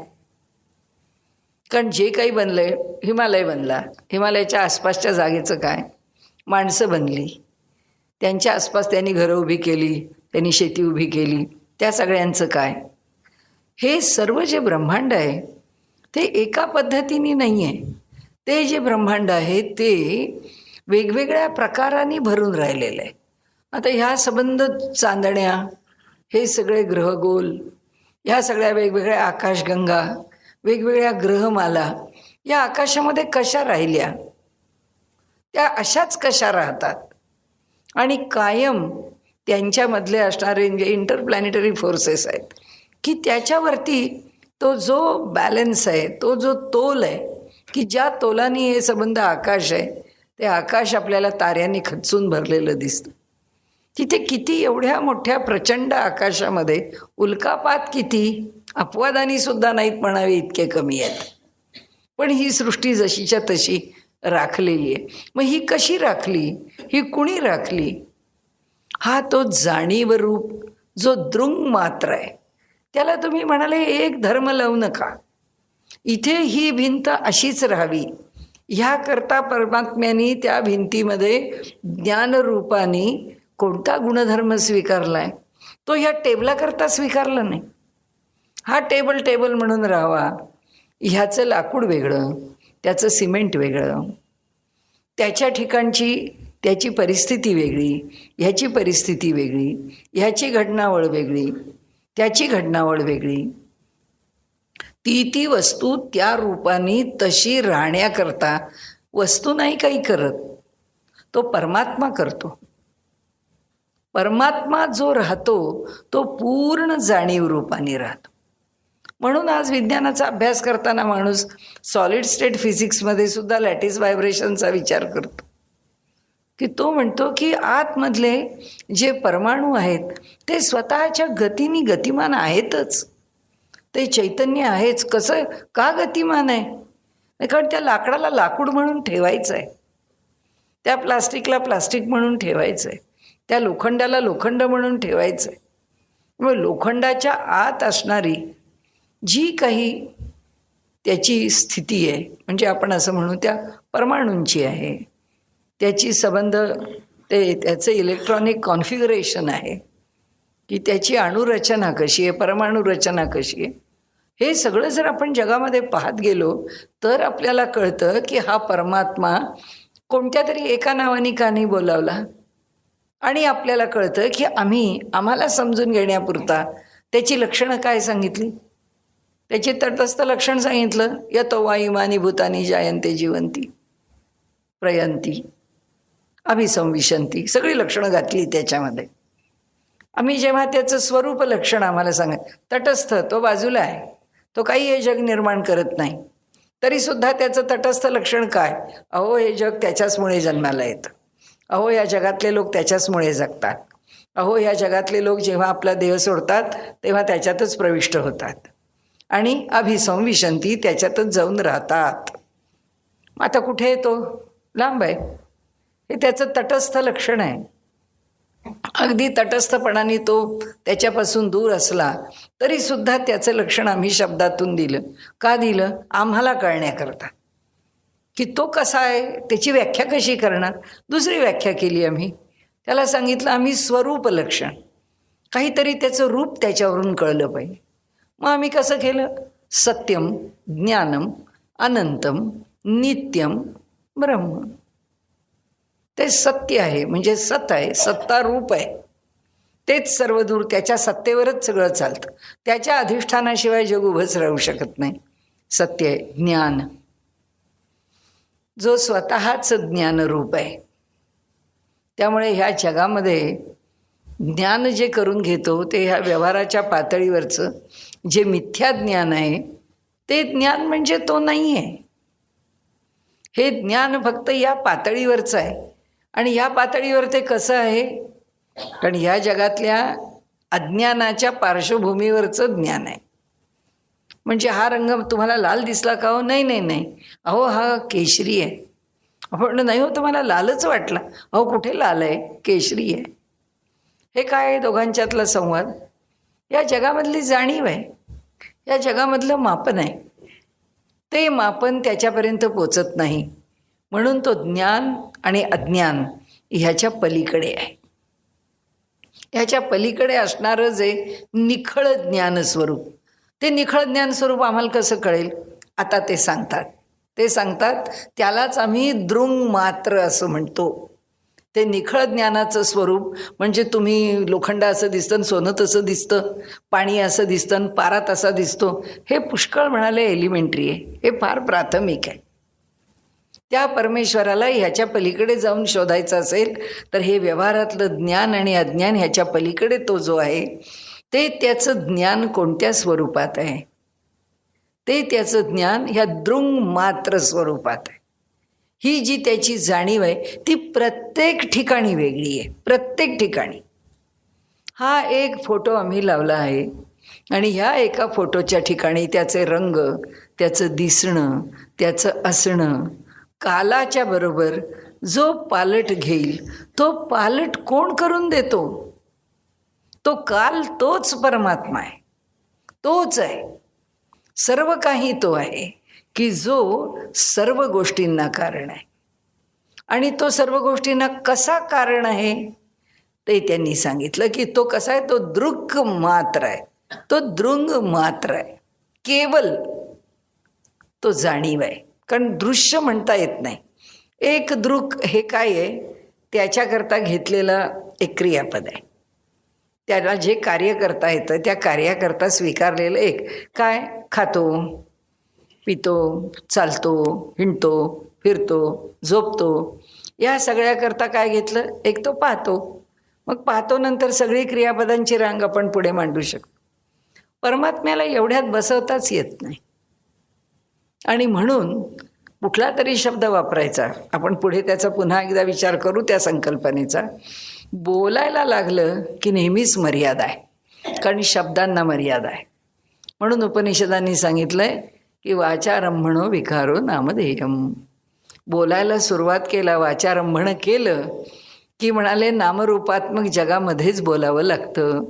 कारण जे काही बनलं आहे, हिमालय बनला, हिमालयाच्या आसपासच्या जागेचं काय? माणसं बनली, त्यांच्या आसपास त्यांनी घरं उभी केली, त्यांनी शेती उभी केली, त्या सगळ्यांचं काय? हे सर्व जे ब्रह्मांड आहे ते एका पद्धतीने नाही आहे. ते जे ब्रह्मांड आहे ते वेगवेगळ्या प्रकारांनी भरून राहिलेलं आहे. आता ह्या संबंध चांदण्या, हे सगळे ग्रहगोल, ह्या सगळ्या वेगवेगळ्या आकाशगंगा, वेगवेगळ्या ग्रहमाला या आकाशामध्ये कशा राहिल्या, त्या अशाच कशा राहतात आणि कायम त्यांच्यामधले असणारे जे इंटरप्लॅनेटरी फोर्सेस आहेत की त्याच्यावरती तो जो बॅलन्स आहे, तो जो तोल आहे की ज्या तोलाने हे संबंध आकाश आहे, ते आकाश आपल्याला ताऱ्यांनी खचून भरलेलं दिसतं. तिथे किती एवढ्या मोठ्या प्रचंड आकाशामध्ये उल्कापात किती, अपवादानी सुद्धा नाहीत म्हणावे इतके कमी आहेत. पण ही सृष्टी जशीच्या तशी राखलेली आहे. मग ही कशी राखली, ही कुणी राखली? हा तो जाणीव रूप जो दृंग मात्र आहे. त्याला तुम्ही म्हणाले एक धर्म लावू नका, इथे ही भिंत अशीच राहावी, ह्याकरता परमात्म्याने त्या भिंतीमध्ये ज्ञानरूपाने कोणता गुणधर्म स्वीकारला आहे? तो ह्या टेबलाकरता स्वीकारला नाही. हा टेबल म्हणून राहावा, ह्याचं लाकूड वेगळं, त्याचं सिमेंट वेगळं, त्याच्या ठिकाणची त्याची परिस्थिती वेगळी, ह्याची परिस्थिती वेगळी, ह्याची घडणावळ वेगळी, त्याची घडणावळ वेगळी. ती वस्तू त्या रूपाने तशी राहण्याकरता वस्तू नाही काही करत, तो परमात्मा करतो. परमात्मा जो राहतो तो पूर्ण जाणीव रूपाने राहतो. म्हणून आज विज्ञानाचा अभ्यास करताना माणूस सॉलिड स्टेट फिजिक्समध्ये सुद्धा लॅटिस व्हायब्रेशनचा विचार करतो की तो म्हणतो की आतमधले जे परमाणू आहेत ते स्वतःच्या गतीने गतिमान आहेतच, ते चैतन्य आहेच. कसं का गतिमान आहे? कारण त्या लाकडाला लाकूड म्हणून ठेवायचं आहे, त्या प्लास्टिकला प्लास्टिक म्हणून ठेवायचं आहे, त्या लोखंडाला लोखंड म्हणून ठेवायचं आहे. मग लोखंडाच्या आत असणारी जी काही त्याची स्थिती आहे, म्हणजे आपण असं म्हणू त्या परमाणूंची आहे, त्याची संबंध त्याचं इलेक्ट्रॉनिक कॉन्फिगरेशन आहे की त्याची अणुरचना कशी आहे, परमाणू रचना कशी आहे, हे सगळं जर आपण जगामध्ये पाहत गेलो तर आपल्याला कळतं की हा परमात्मा कोणत्या तरी एका नावाने का नाही बोलावला. आणि आपल्याला कळतं की आम्हाला समजून घेण्यापुरता त्याची लक्षणं काय सांगितली, त्याची तटस्थ लक्षण सांगितलं, यतो वा इमानी भूतानी जायंते जीवंती प्रयंती अभिसंविशंती, सगळी लक्षणं घातली त्याच्यामध्ये. आम्ही जेव्हा त्याचं स्वरूप लक्षण आम्हाला सांगा, तटस्थ तो बाजूला आहे, तो काही हे जग निर्माण करत नाही, तरीसुद्धा त्याचं तटस्थ लक्षण काय? अहो हे जग त्याच्याचमुळे जन्माला येतं, अहो या जगातले लोक त्याच्याचमुळे जगतात, अहो या जगातले लोक जेव्हा आपला देह सोडतात तेव्हा त्याच्यातच प्रविष्ट होतात, आणि अभिसंविशंती, त्याच्यातच जाऊन राहतात. आता कुठे येतो? लांब आहे. हे त्याचं तटस्थ लक्षण आहे. अगदी तटस्थपणाने तो त्याच्यापासून दूर असला तरी सुद्धा त्याचं लक्षण आम्ही शब्दातून दिलं. का दिलं? आम्हाला कळण्याकरता की तो कसा आहे, त्याची व्याख्या कशी करणार. दुसरी व्याख्या केली आम्ही. त्याला सांगितलं आम्ही स्वरूप लक्षण, काहीतरी त्याचं रूप त्याच्यावरून कळलं पाहिजे. मग आम्ही कसं केलं? सत्यम, ज्ञानम, अनंतम, नित्यम ब्रह्म. ते सत्य आहे, म्हणजे सत आहे, सत्ता रूप आहे. तेच सर्व दूर, त्याच्या सत्तेवरच सगळं चालतं. त्याच्या अधिष्ठानाशिवाय जग उभंच राहू शकत नाही. सत्य आहे. ज्ञान, जो स्वतःच ज्ञानरूप आहे. त्यामुळे ह्या जगामध्ये ज्ञान जे करून घेतो ते ह्या व्यवहाराच्या पातळीवरचं जे मिथ्या ज्ञान आहे ते ज्ञान म्हणजे तो नाही आहे. हे ज्ञान फक्त या पातळीवरचं आहे. आणि ह्या पातळीवर ते कसं आहे? कारण ह्या जगातल्या अज्ञानाच्या पार्श्वभूमीवरचं ज्ञान आहे. म्हणजे हा रंग तुम्हाला लाल दिसला का हो? नाही नाही नाही, अहो हा केशरी आहे. आपण नाही हो, तुम्हाला लालच वाटला. अहो कुठे लाल आहे? केशरी आहे. हे काय आहे? दोघांच्यातला संवाद. या जगामधली जाणीव आहे, या जगामधलं मापन आहे. ते मापन त्याच्यापर्यंत पोचत नाही. म्हणून तो ज्ञान आणि अज्ञान ह्याच्या पलीकडे आहे. ह्याच्या पलीकडे असणारं जे निखळ ज्ञानस्वरूप, ते निखळ ज्ञानस्वरूप आम्हाला कसं कळेल? आता ते सांगतात त्यालाच आम्ही दृंग मात्र असं म्हणतो. ते निखळ ज्ञानाचं स्वरूप म्हणजे तुम्ही लोखंड असं दिसतं, सोनं तसं दिसतं, पाणी असं दिसतं, पारा तसा दिसतो, हे पुष्कळ म्हणाले एलिमेंटरी आहे. हे फार प्राथमिक आहे. त्या परमेश्वराला ह्याच्या पलीकडे जाऊन शोधायचं असेल तर हे व्यवहारातलं ज्ञान आणि अज्ञान ह्याच्या पलीकडे तो जो आहे ते त्याचं ज्ञान कोणत्या स्वरूपात आहे? ते त्याचं ज्ञान ह्या दृंग मात्र स्वरूपात आहे. ही जी त्याची जाणीव आहे ती प्रत्येक ठिकाणी वेगळी आहे. प्रत्येक ठिकाणी. हा एक फोटो आम्ही लावला आहे आणि ह्या एका फोटोच्या ठिकाणी त्याचे रंग, त्याचं दिसणं, त्याचं असणं कालाच्या बरोबर जो पालट घेईल तो पालट कोण करून देतो? तो काल, तोच परमात्मा आहे, तोच आहे. सर्व काही तो आहे की जो सर्व गोष्टींना कारण आहे. आणि तो सर्व गोष्टींना कसा कारण आहे ते त्यांनी सांगितलं की तो कसा आहे? तो दृक् मात्र आहे, तो दृंग मात्र आहे. केवल तो जाणीव आहे. कारण दृश्य म्हणता येत नाही. एक दृक् हे काय आहे? त्याच्याकरता घेतलेलं एक क्रियापद आहे. त्याला जे कार्य करता येतं त्या कार्याकरता स्वीकारलेलं एक काय? खातो, पितो, चालतो, हिंडतो, फिरतो, झोपतो. या सगळ्याकरता काय घेतलं? एक तो पाहतो. मग पाहतो नंतर सगळी क्रियापदांची रांग आपण पुढे मांडू शकतो. परमात्म्याला एवढ्यात बसवताच येत नाही. आणि म्हणून कुठला तरी शब्द वापरायचा. आपण पुढे त्याचा पुन्हा एकदा विचार करू त्या संकल्पनेचा. बोलायला लागलं की नेहमीच मर्यादा आहे, कारण शब्दांना मर्यादा आहे. म्हणून उपनिषदांनी सांगितलंय की वाचारंभणो विकारो नामधेयम. बोलायला सुरुवात केला, वाचारंभण केलं की म्हणाले नामरूपात्मक जगामध्येच बोलावं लागतं.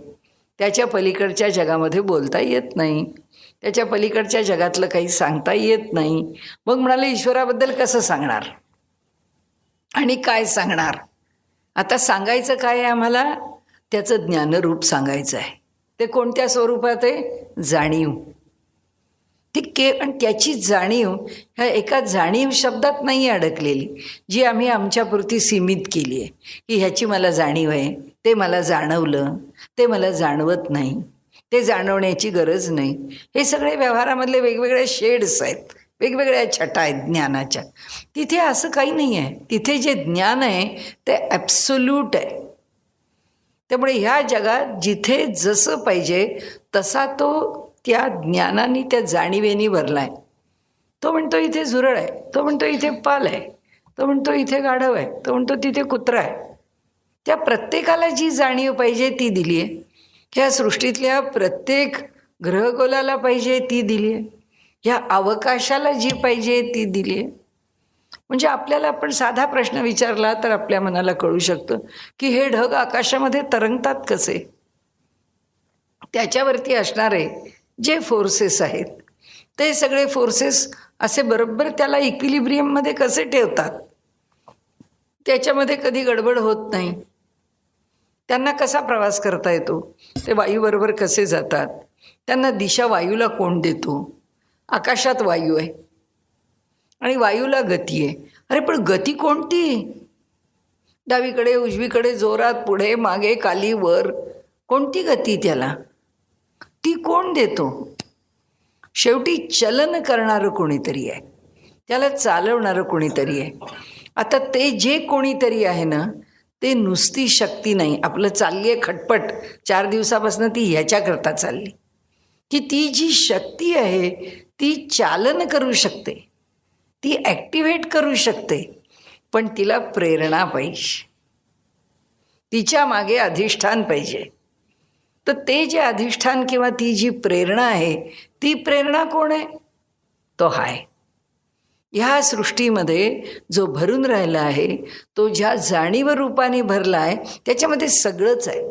त्याच्या पलीकडच्या जगामध्ये बोलता येत नाही. त्याच्या पलीकडच्या जगातलं काही सांगता येत नाही. मग म्हणाले ईश्वराबद्दल कसं सांगणार आणि काय सांगणार? आता सांगायचं काय आहे आम्हाला? त्याचं ज्ञानरूप सांगायचं आहे. ते कोणत्या स्वरूपात आहे? जाणीव. ती आणि त्याची जाणीव ह्या एका जाणीव शब्दात नाही अडकलेली, जी आम्ही आमच्यापुरती सीमित केली आहे की ह्याची मला जाणीव आहे, ते मला जाणवलं, ते मला जाणवत नाही, ते जाणवण्याची गरज नाही. हे सगळे व्यवहारामधले वेगवेगळे शेड्स आहेत, वेगवेगळ्या छटा आहेत ज्ञानाच्या. तिथे असं काही नाही आहे. तिथे जे ज्ञान आहे ते ॲब्सोल्यूट आहे. त्यामुळे ह्या जगात जिथे जसं पाहिजे तसा तो त्या ज्ञानाने, त्या जाणीवेनी भरला आहे. तो म्हणतो इथे झुरळ आहे, तो म्हणतो इथे पाल आहे, तो म्हणतो इथे गाढव आहे, तो म्हणतो तिथे कुत्रा आहे. त्या प्रत्येकाला जी जाणीव पाहिजे ती दिली आहे. ह्या सृष्टीतल्या प्रत्येक ग्रहगोलाला पाहिजे ती दिली आहे, ह्या अवकाशाला जी पाहिजे ती दिली आहे. म्हणजे आपल्याला आपण साधा प्रश्न विचारला तर आपल्या मनाला कळू शकतं की हे ढग आकाशामध्ये तरंगतात कसे. त्याच्यावरती असणारे जे फोर्सेस आहेत ते सगळे फोर्सेस असे बरोबर त्याला इक्विलिब्रियममध्ये कसे ठेवतात, त्याच्यामध्ये कधी गडबड होत नाही. त्यांना कसा प्रवास करता येतो, ते वायूबरोबर कसे जातात, त्यांना दिशा वायूला कोण देतो. आकाशात वायू आहे आणि वायूला गती आहे. अरे पण गती कोणती, डावीकडे उजवीकडे, जोरात, पुढे मागे, खाली वर, कोणती गती त्याला, ती कोण देतो. शेवटी चलन करणारं कोणीतरी आहे, त्याला चालवणारं कोणीतरी आहे. आता ते जे कोणीतरी आहे ना, ते नुसती शक्ती नाही. आपलं चालली आहे खटपट 4 दिवसापासून, ती ह्याच्याकरता चालली की ती जी शक्ती आहे ती चालन करू शकते, ती ॲक्टिव्हेट करू शकते, पण तिला प्रेरणा पाहिजे, तिच्या मागे अधिष्ठान पाहिजे. तर ते जे अधिष्ठान किंवा ती जी प्रेरणा आहे, ती प्रेरणा कोण आहे, तो हाय. ह्या सृष्टीमध्ये जो भरून राहिला आहे, तो ज्या जाणीव रूपाने भरला आहे, त्याच्यामध्ये सगळंच आहे.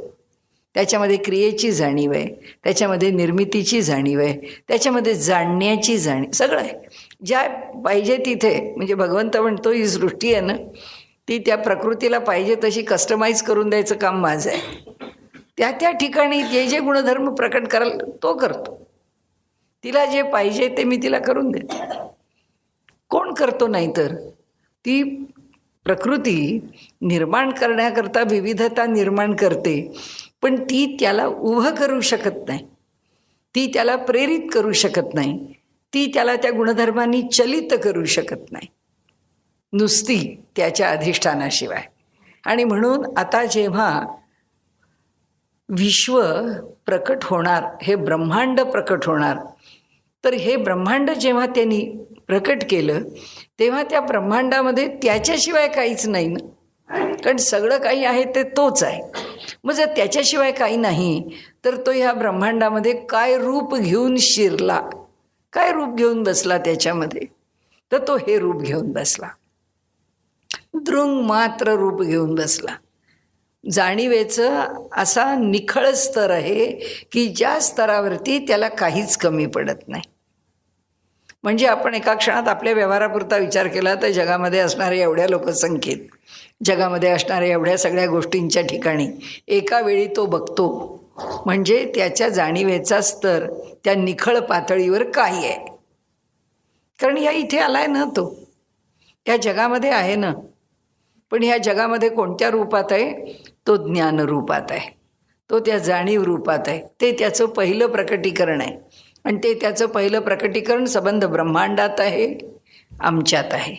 त्याच्यामध्ये क्रियेची जाणीव आहे, त्याच्यामध्ये निर्मितीची जाणीव आहे, त्याच्यामध्ये जाणण्याची जाणीव, सगळं आहे. ज्या पाहिजे तिथे, म्हणजे भगवंत म्हणतो ही सृष्टी आहे ना, ती त्या प्रकृतीला पाहिजे तशी कस्टमाइज करून द्यायचं काम माझं आहे. त्या त्या ठिकाणी जे जे गुणधर्म प्रकट कराल तो करतो. तिला जे पाहिजे ते मी तिला करून देते. कोण करतो, नाही तर ती प्रकृती निर्माण करण्याकरता विविधता निर्माण करते, पण ती त्याला उभं करू शकत नाही, ती त्याला प्रेरित करू शकत नाही, ती त्याला त्या गुणधर्मांनी चलित करू शकत नाही, नुसती त्याच्या अधिष्ठानाशिवाय. आणि म्हणून आता जेव्हा विश्व प्रकट होणार, हे ब्रह्मांड प्रकट होणार, तर हे ब्रह्मांड जेव्हा त्यांनी प्रकट केलं तेव्हा त्या ब्रह्मांडामध्ये त्याच्याशिवाय काहीच नाही ना, कारण सगळं काही आहे ते तोच आहे. मग जर त्याच्याशिवाय काही नाही तर तो ह्या ब्रह्मांडामध्ये काय रूप घेऊन शिरला, काय रूप घेऊन बसला त्याच्यामध्ये, तर तो हे रूप घेऊन बसला, दृंग मात्र रूप घेऊन बसला. जाणीवेचं असा निखळ स्तर आहे की ज्या स्तरावरती त्याला काहीच कमी पडत नाही. म्हणजे आपण एका क्षणात आपल्या व्यवहारापुरता विचार केला तर जगामध्ये असणाऱ्या एवढ्या लोकसंख्येत, जगामध्ये असणाऱ्या एवढ्या सगळ्या गोष्टींच्या ठिकाणी एका वेळी तो बघतो, म्हणजे त्याच्या जाणीवेचा स्तर त्या निखळ पातळीवर काही आहे. कारण ह्या इथे आलाय ना, तो ह्या जगामध्ये आहे ना, पण ह्या जगामध्ये कोणत्या रूपात आहे, तो ज्ञान रूपात आहे, तो त्या जाणीव रूपात आहे. ते त्याचं पहिलं प्रकटीकरण आहे. आणि ते त्याचं पहिलं प्रकटीकरण संबंध ब्रह्मांडात आहे, आमच्यात आहे.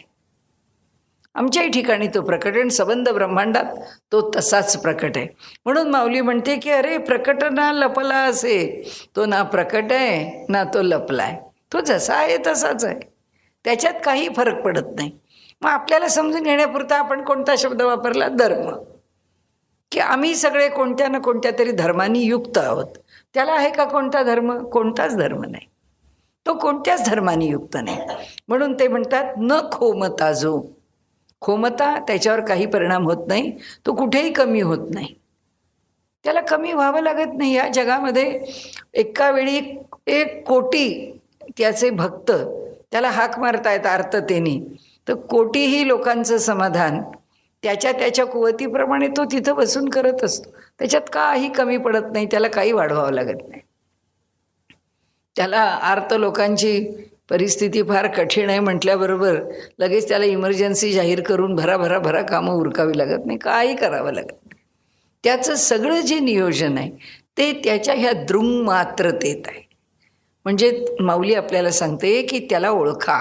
आमच्याही ठिकाणी तो प्रकट आहे, संबंध ब्रह्मांडात तो तसाच प्रकट आहे. म्हणून माऊली म्हणते की अरे प्रकट ना लपला असे, तो ना प्रकट आहे ना तो लपला आहे, तो जसा आहे तसाच आहे, त्याच्यात काही फरक पडत नाही. मग आपल्याला समजून घेण्यापुरता आपण कोणता शब्द वापरला, धर्म, की आम्ही सगळे कोणत्या ना कोणत्या तरी धर्मांनी युक्त आहोत. त्याला आहे का कोणता धर्म, कोणताच धर्म नाही, तो कोणत्याच धर्माने युक्त नाही. म्हणून ते म्हणतात न खोमता जो, खोमता त्याच्यावर काही परिणाम होत नाही, तो कुठेही कमी होत नाही, त्याला कमी व्हावं लागत नाही. या जगामध्ये एका वेळी 1 कोटी त्याचे भक्त त्याला हाक मारतायत आर्ततेने, तर कोटीही लोकांचं समाधान त्याच्या त्याच्या कुवतीप्रमाणे तो तिथं बसून करत असतो. त्याच्यात काही कमी पडत नाही, त्याला काही वाढवावं लागत नाही. त्याला आर्त लोकांची परिस्थिती फार कठीण आहे म्हटल्याबरोबर लगेच त्याला इमर्जन्सी जाहीर करून भरा कामं उरकावी लागत नाही, काही करावं लागत नाही. त्याचं सगळं जे नियोजन आहे ते त्याच्या ह्या दृंग मात्रतेत आहे. म्हणजे माऊली आपल्याला सांगते की त्याला ओळखा,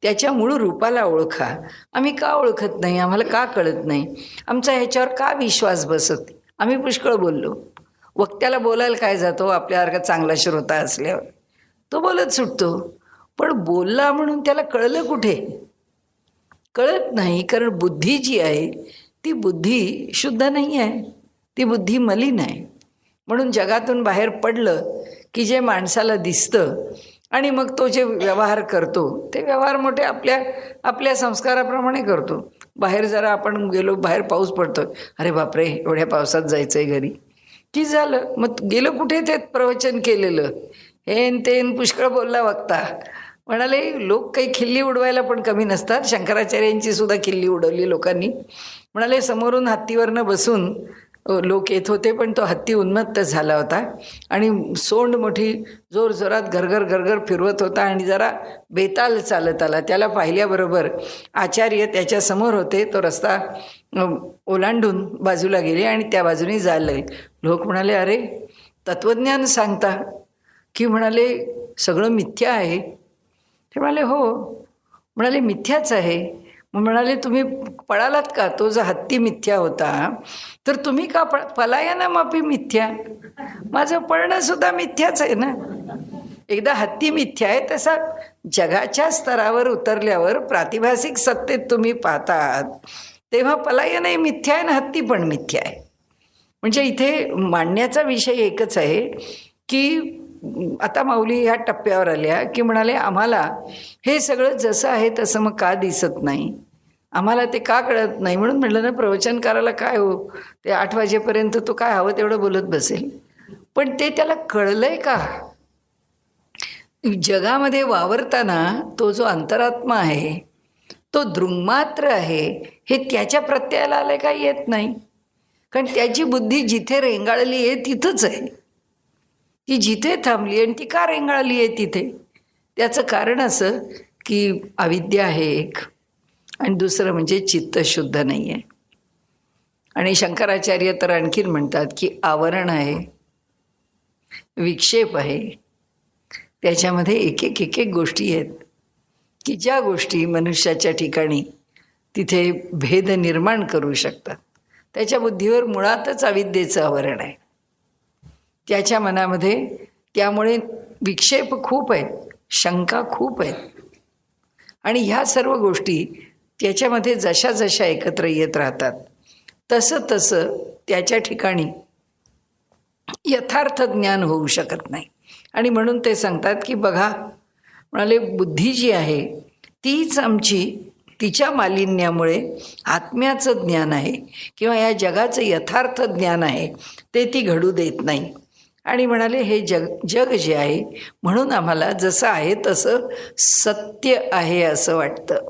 त्याच्या मूळ रूपाला ओळखा. आम्ही का ओळखत नाही, आम्हाला का कळत नाही, आमचा ह्याच्यावर का विश्वास बसत. आम्ही पुष्कळ बोललो, वक्त्याला बोलायला काय जातो, आपल्यासारखा चांगला श्रोता असल्यावर तो बोलत सुटतो, पण बोलला म्हणून त्याला कळलं कुठे, कळत नाही. कारण बुद्धी जी आहे ती बुद्धी शुद्ध नाही आहे, ती बुद्धी मलिन आहे. म्हणून जगातून बाहेर पडलं की जे माणसाला दिसतं आणि मग तो जे व्यवहार करतो ते व्यवहार मोठे आपल्या आपल्या संस्काराप्रमाणे करतो. बाहेर जरा आपण गेलो, बाहेर पाऊस पडतो, अरे बापरे एवढ्या पावसात जायचं आहे घरी, की झालं मग गेलं कुठे ते प्रवचन केलेलं, हेन तेन पुष्कळ बोलला वक्ता. म्हणाले लोक काही खिल्ली उडवायला पण कमी नसतात. शंकराचार्यांची सुद्धा खिल्ली उडवली लोकांनी. म्हणाले समोरून हत्तीवरनं बसून लोक येत होते, पण तो हत्ती उन्मत्त झाला होता आणि सोंड मोठी जोरजोरात गरगर गरगर फिरवत होता आणि जरा बेताल चालत आला. त्याला पाहिल्याबरोबर आचार्य त्याच्यासमोर होते. तो रस्ता ओलांडून बाजूला गेले आणि त्या बाजूने जायला लागले. लोक म्हणाले अरे तत्त्वज्ञान सांगता की? म्हणाले सगळं मिथ्या आहे. ते म्हणाले हो. म्हणाले मिथ्याच आहे. मग म्हणाले तुम्ही पळालात का? तो जो हत्ती मिथ्या होता तर तुम्ही का पलायनामापी मिथ्या? माझं पळणंसुद्धा मिथ्याच आहे ना. एकदा हत्ती मिथ्या आहे, तसा जगाच्या स्तरावर उतरल्यावर प्रातिभासिक सत्तेत तुम्ही पाहतात तेव्हा पलायनही मिथ्या आहे आणि हत्ती पण मिथ्या आहे. म्हणजे इथे मांडण्याचा विषय एकच आहे की आता माऊली ह्या टप्प्यावर आल्या की म्हणाले आम्हाला हे सगळं जसं आहे तसं मग का दिसत नाही, आम्हाला ते का कळत नाही. म्हणून म्हटलं ना प्रवचनकाराला काय हो, ते 8 वाजेपर्यंत तो काय हवं तेवढं बोलत बसेल, पण ते त्याला कळलंय का? जगामध्ये वावरताना तो जो अंतरात्मा आहे तो दृंगमात्र आहे हे त्याच्या प्रत्ययाला आलं का? येत नाही. कारण त्याची बुद्धी जिथे रेंगाळली आहे तिथंच आहे. ती जिथे थांबली आणि ती का रेंगाळली आहे तिथे? त्याचं कारण असं की अविद्या आहे एक, आणि दुसरं म्हणजे चित्त शुद्ध नाही आहे. आणि शंकराचार्य तर आणखीन म्हणतात की आवरण आहे, विक्षेप आहे, त्याच्यामध्ये एक एक गोष्टी आहेत की ज्या गोष्टी मनुष्याच्या ठिकाणी तिथे भेद निर्माण करू शकतात. त्याच्या बुद्धीवर मुळातच अविद्येचं आवरण आहे, त्याच्या मनामध्ये. त्यामुळे विक्षेप खूप आहेत, शंका खूप आहेत, आणि ह्या सर्व गोष्टी त्याच्यामध्ये जशा जशा एकत्र येत राहतात तसं तसं त्याच्या ठिकाणी यथार्थ ज्ञान होऊ शकत नाही. आणि म्हणून ते सांगतात की बघा म्हणाले बुद्धी जी आहे तीच आमची, तिच्या मालिन्यामुळे आत्म्याचं ज्ञान आहे किंवा या जगाचं यथार्थ ज्ञान आहे ते ती घडू देत नाही. आणि म्हणाले हे जग जे आहे म्हणून आम्हाला जसं आहे तसं सत्य आहे असं वाटतं.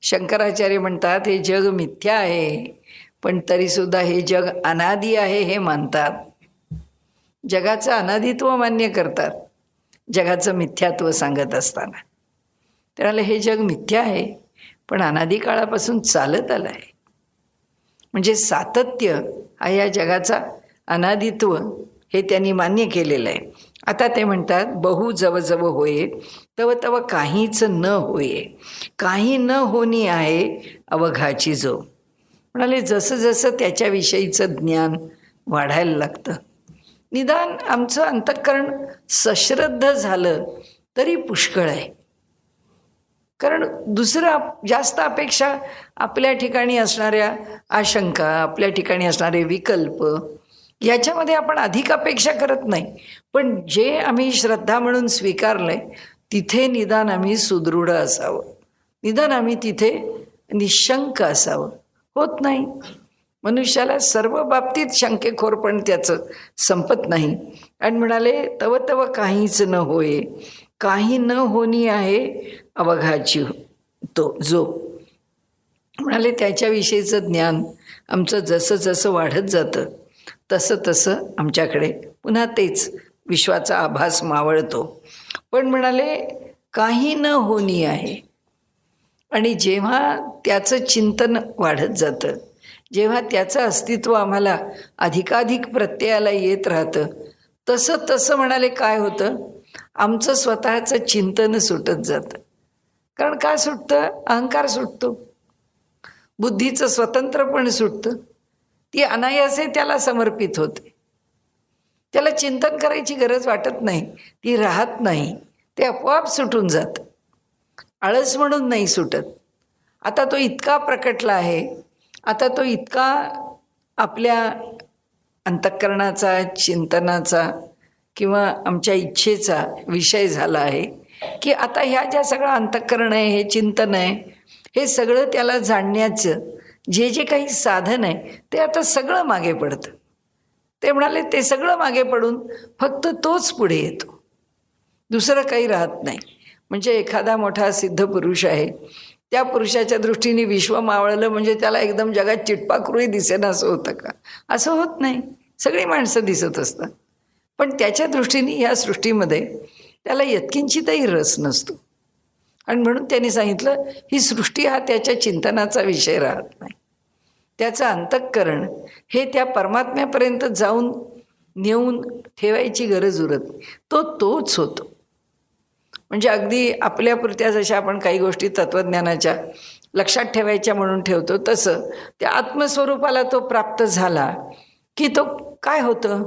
शंकराचार्य म्हणतात हे जग मिथ्या आहे, पण तरीसुद्धा हे जग अनादी आहे हे मानतात. जगाचं अनादित्व मान्य करतात जगाचं मिथ्यात्व सांगत असताना. त्याला हे जग मिथ्या आहे पण अनादी काळापासून चालत आलं आहे. म्हणजे सातत्य हा या जगाचा अनादित्व हे त्यांनी मान्य केलेलं आहे. आता ते म्हणतात बहु जव जव होये तव तव काहीच न होये, काही न होणी आहे अवघाची जो. म्हणाले जसं जसं त्याच्याविषयीचं ज्ञान वाढायला लागतं, निदान आमचं अंतःकरण सश्रद्ध झालं तरी पुष्कळ आहे. कारण दुसरं जास्त अपेक्षा आपल्या ठिकाणी असणाऱ्या आशंका, आपल्या ठिकाणी असणारे विकल्प, याच्यामध्ये आपण अधिक अपेक्षा करत नाही. पण जे आम्ही श्रद्धा म्हणून स्वीकारलंय तिथे निदान आम्ही सुदृढ असावं, निदान आम्ही तिथे निशंक असावं. होत नाही. मनुष्याला सर्व बाबतीत शंकेखोर पण त्याचं संपत नाही. आणि म्हणाले तव तव काहीच न होये, काही न होणी आहे अवघाची तो जो. म्हणाले त्याच्याविषयीचं ज्ञान आमचं जसं जसं वाढत जातं तसं तसं आमच्याकडे पुन्हा तेच विश्वाचा आभास मावळतो. पण म्हणाले काही न होणी आहे. आणि जेव्हा त्याचं चिंतन वाढत जातं, जेव्हा त्याचं अस्तित्व आम्हाला अधिकाधिक प्रत्ययाला येत राहतं तसं तसं म्हणाले काय होतं, आमचं स्वतःचं चिंतन सुटत जातं. कारण काय सुटतं? अहंकार सुटतो, बुद्धीचं स्वतंत्रपण सुटतं, ती अनायासे त्याला समर्पित होते. त्याला चिंतन करायची गरज वाटत नाही, ती राहत नाही, ते आपोआप सुटून जातं. आळस म्हणून नाही सुटत. आता तो इतका प्रकटला आहे, आता तो इतका आपल्या अंतःकरणाचा, चिंतनाचा किंवा आमच्या इच्छेचा विषय झाला आहे की आता ह्या ज्या सगळं अंतःकरण आहे, हे चिंतन आहे, हे सगळं त्याला जाणण्याचं जे जे काही साधन आहे ते आता सगळं मागे पडतं. ते म्हणाले ते सगळं मागे पडून फक्त तोच पुढे येतो, दुसरं काही राहत नाही. म्हणजे एखादा मोठा सिद्ध पुरुष आहे, त्या पुरुषाच्या दृष्टीने विश्व मावळलं म्हणजे त्याला एकदम जगात चिटपाखरूही दिसेना असं होतं का? असं होत नाही. सगळी माणसं दिसत असतात, पण त्याच्या दृष्टीने ह्या सृष्टीमध्ये त्याला यत्किंचितही रस नसतो. आणि म्हणून त्यांनी सांगितलं ही सृष्टी हा त्याच्या चिंतनाचा विषय राहत नाही. त्याचं अंतःकरण हे त्या परमात्म्यापर्यंत जाऊन नेऊन ठेवायची गरज उरत नाही. तो तोच होतो. म्हणजे अगदी आपल्यापुरत्या जशा आपण काही गोष्टी तत्त्वज्ञानाच्या लक्षात ठेवायच्या म्हणून ठेवतो, तसं त्या आत्मस्वरूपाला तो प्राप्त झाला की तो काय होतं,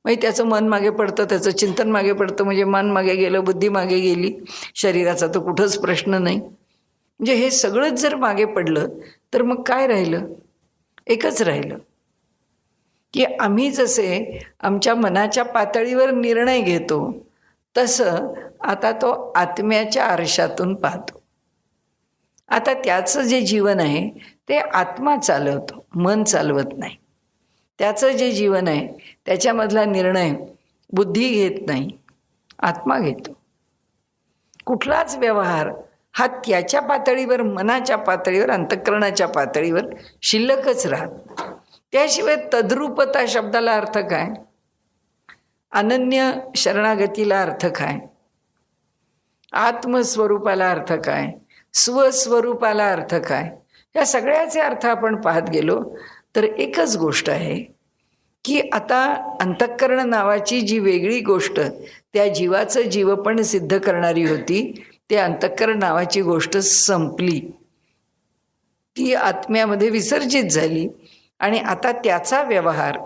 म्हणजे त्याचं मन मागे पडतं, त्याचं चिंतन मागे पडतं. म्हणजे मन मागे गेलं, बुद्धी मागे गेली, शरीराचा तर कुठंच प्रश्न नाही. म्हणजे हे सगळंच जर मागे पडलं तर मग काय राहिलं? एकच राहिलं की आम्ही जसे आमच्या मनाच्या पातळीवर निर्णय घेतो तसं आता तो आत्म्याच्या आरशातून पाहतो. आता त्याचं जे जीवन आहे ते आत्मा चालवतो, मन चालवत नाही. त्याचं जे जीवन आहे त्याच्यामधला निर्णय बुद्धी घेत नाही, आत्मा घेतो. कुठलाच व्यवहार हा त्याच्या पातळीवर, मनाच्या पातळीवर, अंतःकरणाच्या पातळीवर शिल्लकच राहत. त्याशिवाय तद्रूपता शब्दाला अर्थ काय? अनन्य शरणागतीला अर्थ काय? आत्मस्वरूपाला अर्थ काय? स्वस्वरूपाला अर्थ काय? या सगळ्याचे अर्थ आपण पाहत गेलो तर एकच गोष्ट आहे की आता अंतःकरण नावाची जी वेगळी गोष्ट त्या जीवाचं जीवपण सिद्ध करणारी होती, ते अंतःकरण नावाची गोष्ट संपली, ती आत्म्यामध्ये विसर्जित झाली. आणि आता त्याचा व्यवहार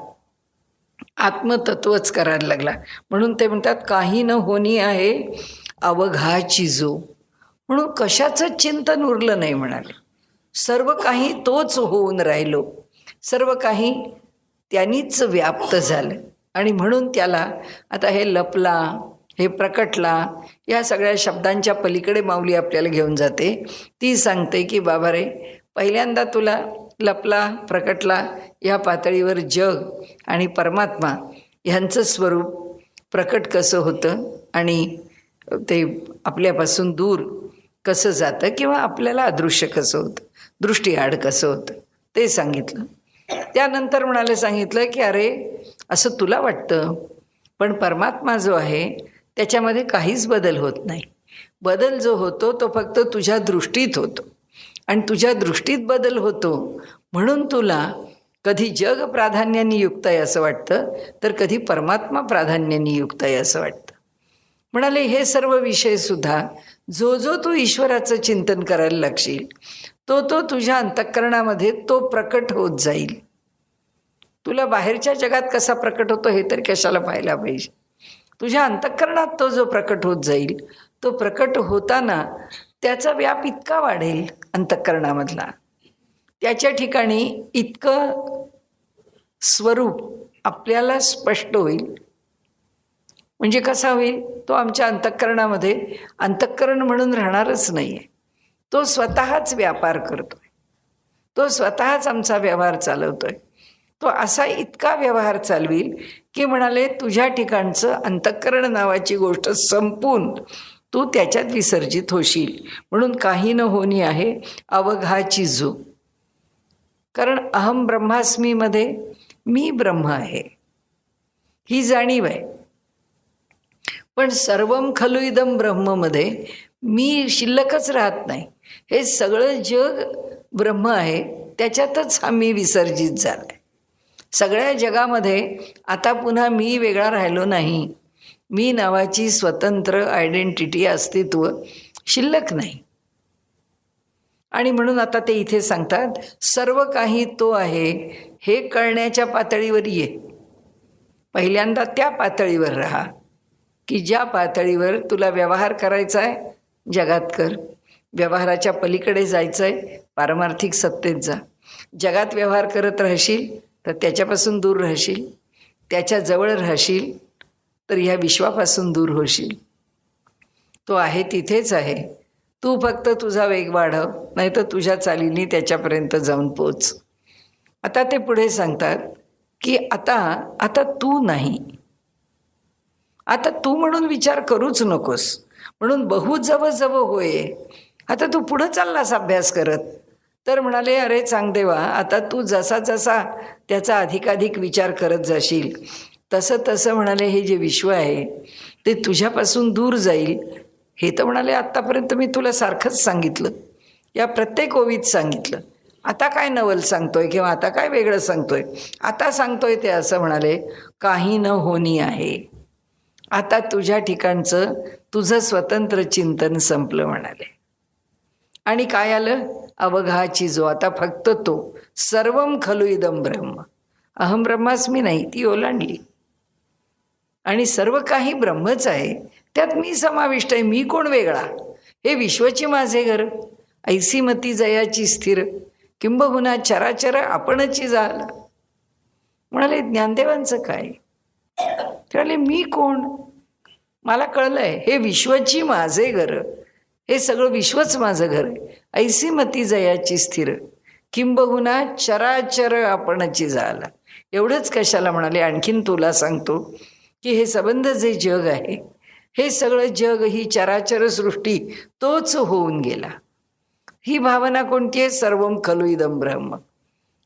आत्मतत्वच करायला लागला. म्हणून ते म्हणतात काही न होणी आहे अवघाची जो. म्हणून कशाचं चिंतन उरलं नाही म्हणाले. सर्व काही तोच होऊन राहिलो, सर्व काही त्यांनीच व्याप्त झालं. आणि म्हणून त्याला आता हे लपला, हे प्रकटला, या सगळ्या शब्दांच्या पलीकडे माऊली आपल्याला घेऊन जाते. ती सांगते की बाबा रे, पहिल्यांदा तुला लपला, प्रकटला या पातळीवर जग आणि परमात्मा ह्यांचं स्वरूप प्रकट कसं होतं आणि ते आपल्यापासून दूर कसं जातं किंवा आपल्याला अदृश्य कसं होतं, दृष्टीआड कसं होतं ते सांगितलं. त्यानंतर म्हणाले सांगितलं की अरे असं तुला वाटतं, पण परमात्मा जो आहे त्याच्यामध्ये काहीच बदल होत नाही. बदल जो होतो तो फक्त तुझ्या दृष्टीत होतो. आणि तुझ्या दृष्टीत बदल होतो म्हणून तुला कधी जग प्राधान्याने युक्त आहे असं वाटतं, तर कधी परमात्मा प्राधान्याने युक्त आहे असं वाटतं. म्हणाले हे सर्व विषयसुद्धा जो जो तू ईश्वराचं चिंतन करायला लागशील तो तो तुझ्या अंतःकरणामध्ये तो प्रकट होत जाईल. तुला बाहेरच्या जगात कसा प्रकट होतो हे तर कशाला पाहायला पाहिजे. तुझ्या अंतःकरणात तो जो प्रकट होत जाईल, तो प्रकट होताना त्याचा व्याप इतका वाढेल अंतःकरणामधला, त्याच्या ठिकाणी इतकं स्वरूप आपल्याला स्पष्ट होईल. म्हणजे कसा होईल? तो आमच्या अंतःकरणामध्ये अंतःकरण म्हणून राहणारच नाही आहे. तो स्वतःच व्यापार करतोय, तो स्वतःच आमचा व्यवहार चालवतोय. तो असा इतका व्यवहार चालवील की म्हणाले तुझ्या ठिकाणचं अंतःकरण नावाची गोष्ट संपून तू त्याच्यात विसर्जित होशील. म्हणून काही न होणी आहे अवघाची जो. कारण अहम ब्रह्मास्मीमध्ये मी ब्रह्म आहे ही जाणीव आहे, पण सर्वम खलु इदम ब्रह्ममध्ये मी शिल्लकच राहत नाही. हे सगळं जग ब्रह्म आहे, त्याच्यातच हा मी विसर्जित झाला आहे. सगळ्या जगामध्ये आता पुन्हा मी वेगळा राहिलो नाही. मी नावाची स्वतंत्र आयडेंटिटी, अस्तित्व शिल्लक नाही. आणि म्हणून आता ते इथे सांगतात सर्व काही तो आहे हे कळण्याच्या पातळीवर ये. पहिल्यांदा त्या पातळीवर राहा की ज्या पातळीवर तुला व्यवहार करायचा आहे जगात कर. व्यवहाराच्या पलीकडे जायचं आहे, पारमार्थिक सत्तेत जा. जगात व्यवहार करत राहशील तर त्याच्यापासून दूर राहशील, त्याच्या जवळ राहशील तर ह्या विश्वापासून दूर होशील. तो आहे तिथेच आहे, तू फक्त तुझा वेग वाढव, नाही तर तुझ्या चालीने त्याच्यापर्यंत जाऊन पोच. आता ते पुढे सांगतात की आता आता तू नाही, आता तू म्हणून विचार करूच नकोस, म्हणून बहु जव जव होय. आता तू पुढं चाललास अभ्यास करत. तर म्हणाले, अरे चांगदेवा, आता तू जसा जसा त्याचा अधिकाधिक विचार करत जाशील तसं तसं म्हणाले हे जे विश्व आहे ते तुझ्यापासून दूर जाईल. हे तर म्हणाले आत्तापर्यंत मी तुला सारखंच सांगितलं, या प्रत्येक ओवीत सांगितलं. आता काय नवल सांगतोय किंवा आता काय वेगळं सांगतोय? आता सांगतोय ते असं म्हणाले, काही न होणी आहे. आता तुझ्या ठिकाणचं तुझं स्वतंत्र चिंतन संपलं म्हणाले. आणि काय आलं? अवघाची जो, आता फक्त तो. सर्वम खलु इदम ब्रह्म, अहम ब्रह्मास्मी नाही, ती ओलांडली. आणि सर्व काही ब्रह्मच आहे, त्यात मी समाविष्ट आहे. मी कोण वेगळा? हे विश्वची माझे घर, ऐसी मती जयाची स्थिर, किंबहुना चराचर आपणची झाला. म्हणाले ज्ञानदेवांचं काय? म्हणाले मी कोण? मला कळलंय, हे विश्वची माझे घर, हे सगळं विश्वच माझं घर आहे. ऐसी मती जयाची स्थिर, किंबहुना चराचर आपणची झाला. एवढंच कशाला म्हणाले, आणखीन तुला सांगतो की हे संबंध जे जग आहे, हे सगळं जग, ही चराचर सृष्टी तोच होऊन गेला. ही भावना कोणती आहे? सर्वम खलु इदम ब्रह्म.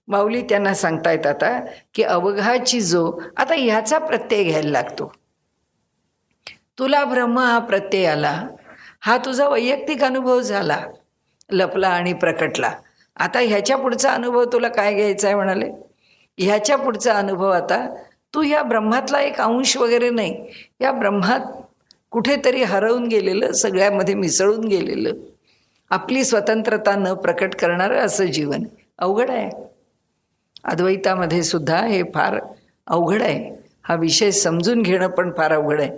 माऊली त्यांना सांगतायत आता की अवघाची जो, आता ह्याचा प्रत्यय घ्यायला लागतो. तुला ब्रह्म हा प्रत्यय आला, हा तुझा वैयक्तिक अनुभव झाला, लपला आणि प्रकटला. आता ह्याच्या पुढचा अनुभव तुला काय घ्यायचा आहे? म्हणाले ह्याच्या पुढचा अनुभव आता तू या ब्रह्मातला एक अंश वगैरे नाही, या ब्रह्मात कुठेतरी हरवून गेलेलं, सगळ्यामध्ये मिसळून गेलेलं, आपली स्वतंत्रता न प्रकट करणारं असं जीवन अवघड आहे. अद्वैतामध्ये सुद्धा हे फार अवघड आहे. हा विषय समजून घेणं पण फार अवघड आहे.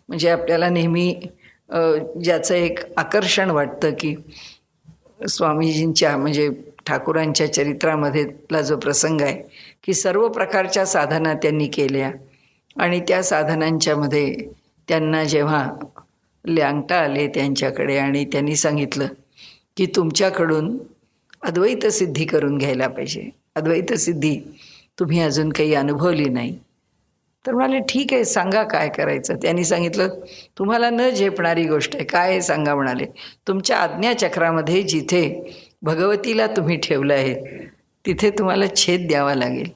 म्हणजे आपल्याला नेहमी ज्याचं एक आकर्षण वाटतं की स्वामीजींच्या म्हणजे ठाकूरांच्या चरित्रामध्येला जो प्रसंग आहे की सर्व प्रकारच्या साधना त्यांनी केल्या आणि त्या साधनांच्यामध्ये त्यांना जेव्हा ल्यांगटा आले त्यांच्याकडे आणि त्यांनी सांगितलं की तुमच्याकडून अद्वैत सिद्धी करून घ्यायला पाहिजे, अद्वैत सिद्धी तुम्ही अजून काही अनुभवली नाही. तर म्हणाले ठीक आहे, सांगा काय करायचं. त्यांनी सांगितलं तुम्हाला न झेपणारी गोष्ट आहे, काय सांगा. म्हणाले तुमच्या आज्ञाचक्रामध्ये जिथे भगवतीला तुम्ही ठेवलं आहे तिथे तुम्हाला छेद द्यावा लागेल.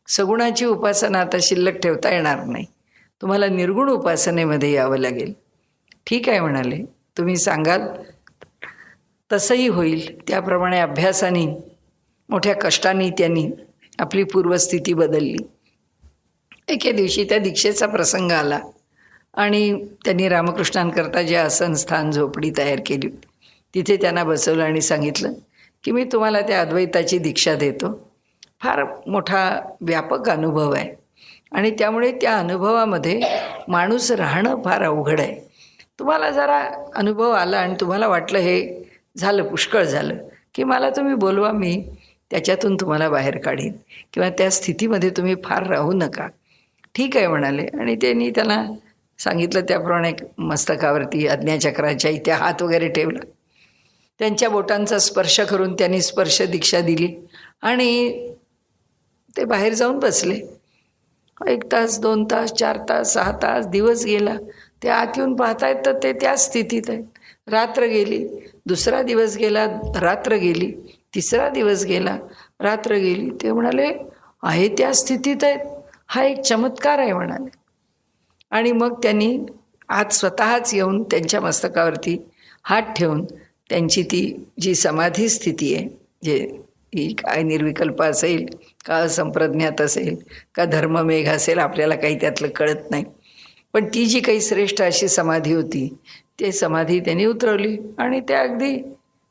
सगुणाची उपासना आता शिल्लक ठेवता येणार नाही, तुम्हाला निर्गुण उपासनेमध्ये यावं लागेल. ठीक आहे म्हणाले, तुम्ही सांगाल तसंही होईल. त्याप्रमाणे अभ्यासाने मोठ्या कष्टाने त्यांनी आपली पूर्वस्थिती बदलली. एके दिवशी त्या दीक्षेचा प्रसंग आला आणि त्यांनी रामकृष्णांकरता जे आसन स्थान झोपडी तयार केली होती तिथे त्यांना बसवलं आणि सांगितलं की मी तुम्हाला त्या अद्वैताची दीक्षा देतो. फार मोठा व्यापक अनुभव आहे आणि त्यामुळे त्या अनुभवामध्ये माणूस राहणं फार अवघड आहे. तुम्हाला जरा अनुभव आला आणि तुम्हाला वाटलं हे झालं, पुष्कळ झालं, की मला तुम्ही बोलवा, मी त्याच्यातून तुम्हाला बाहेर काढीन, किंवा त्या स्थितीमध्ये तुम्ही फार राहू नका. ठीक आहे म्हणाले. आणि त्यांनी त्याला सांगितलं त्याप्रमाणे मस्तकावरती आज्ञाचक्राच्या इथे हात वगैरे ठेवला, त्यांच्या बोटांचा स्पर्श करून त्यांनी स्पर्श दीक्षा दिली आणि ते बाहेर जाऊन बसले. 1 तास, 2 तास, 4 तास, 6 तास दिवस गेला. ते आत येऊन पाहतायत तर ते त्याच स्थितीत आहेत. रात्र गेली, दुसरा दिवस गेला, रात्र गेली, तिसरा दिवस गेला, रात्र गेली. ते म्हणाले आहे त्या स्थितीत आहेत, हा एक चमत्कार आहे म्हणाले. आणि मग त्यांनी आत स्वतःच येऊन त्यांच्या मस्तकावरती हात ठेवून त्यांची ती जी समाधी स्थिती आहे, जे ही काय निर्विकल्प असेल का असंप्रज्ञात असेल का धर्ममेघ असेल, आपल्याला काही त्यातलं कळत नाही, पण ती जी काही श्रेष्ठ अशी समाधी होती ते समाधी त्यांनी उतरवली आणि त्या अगदी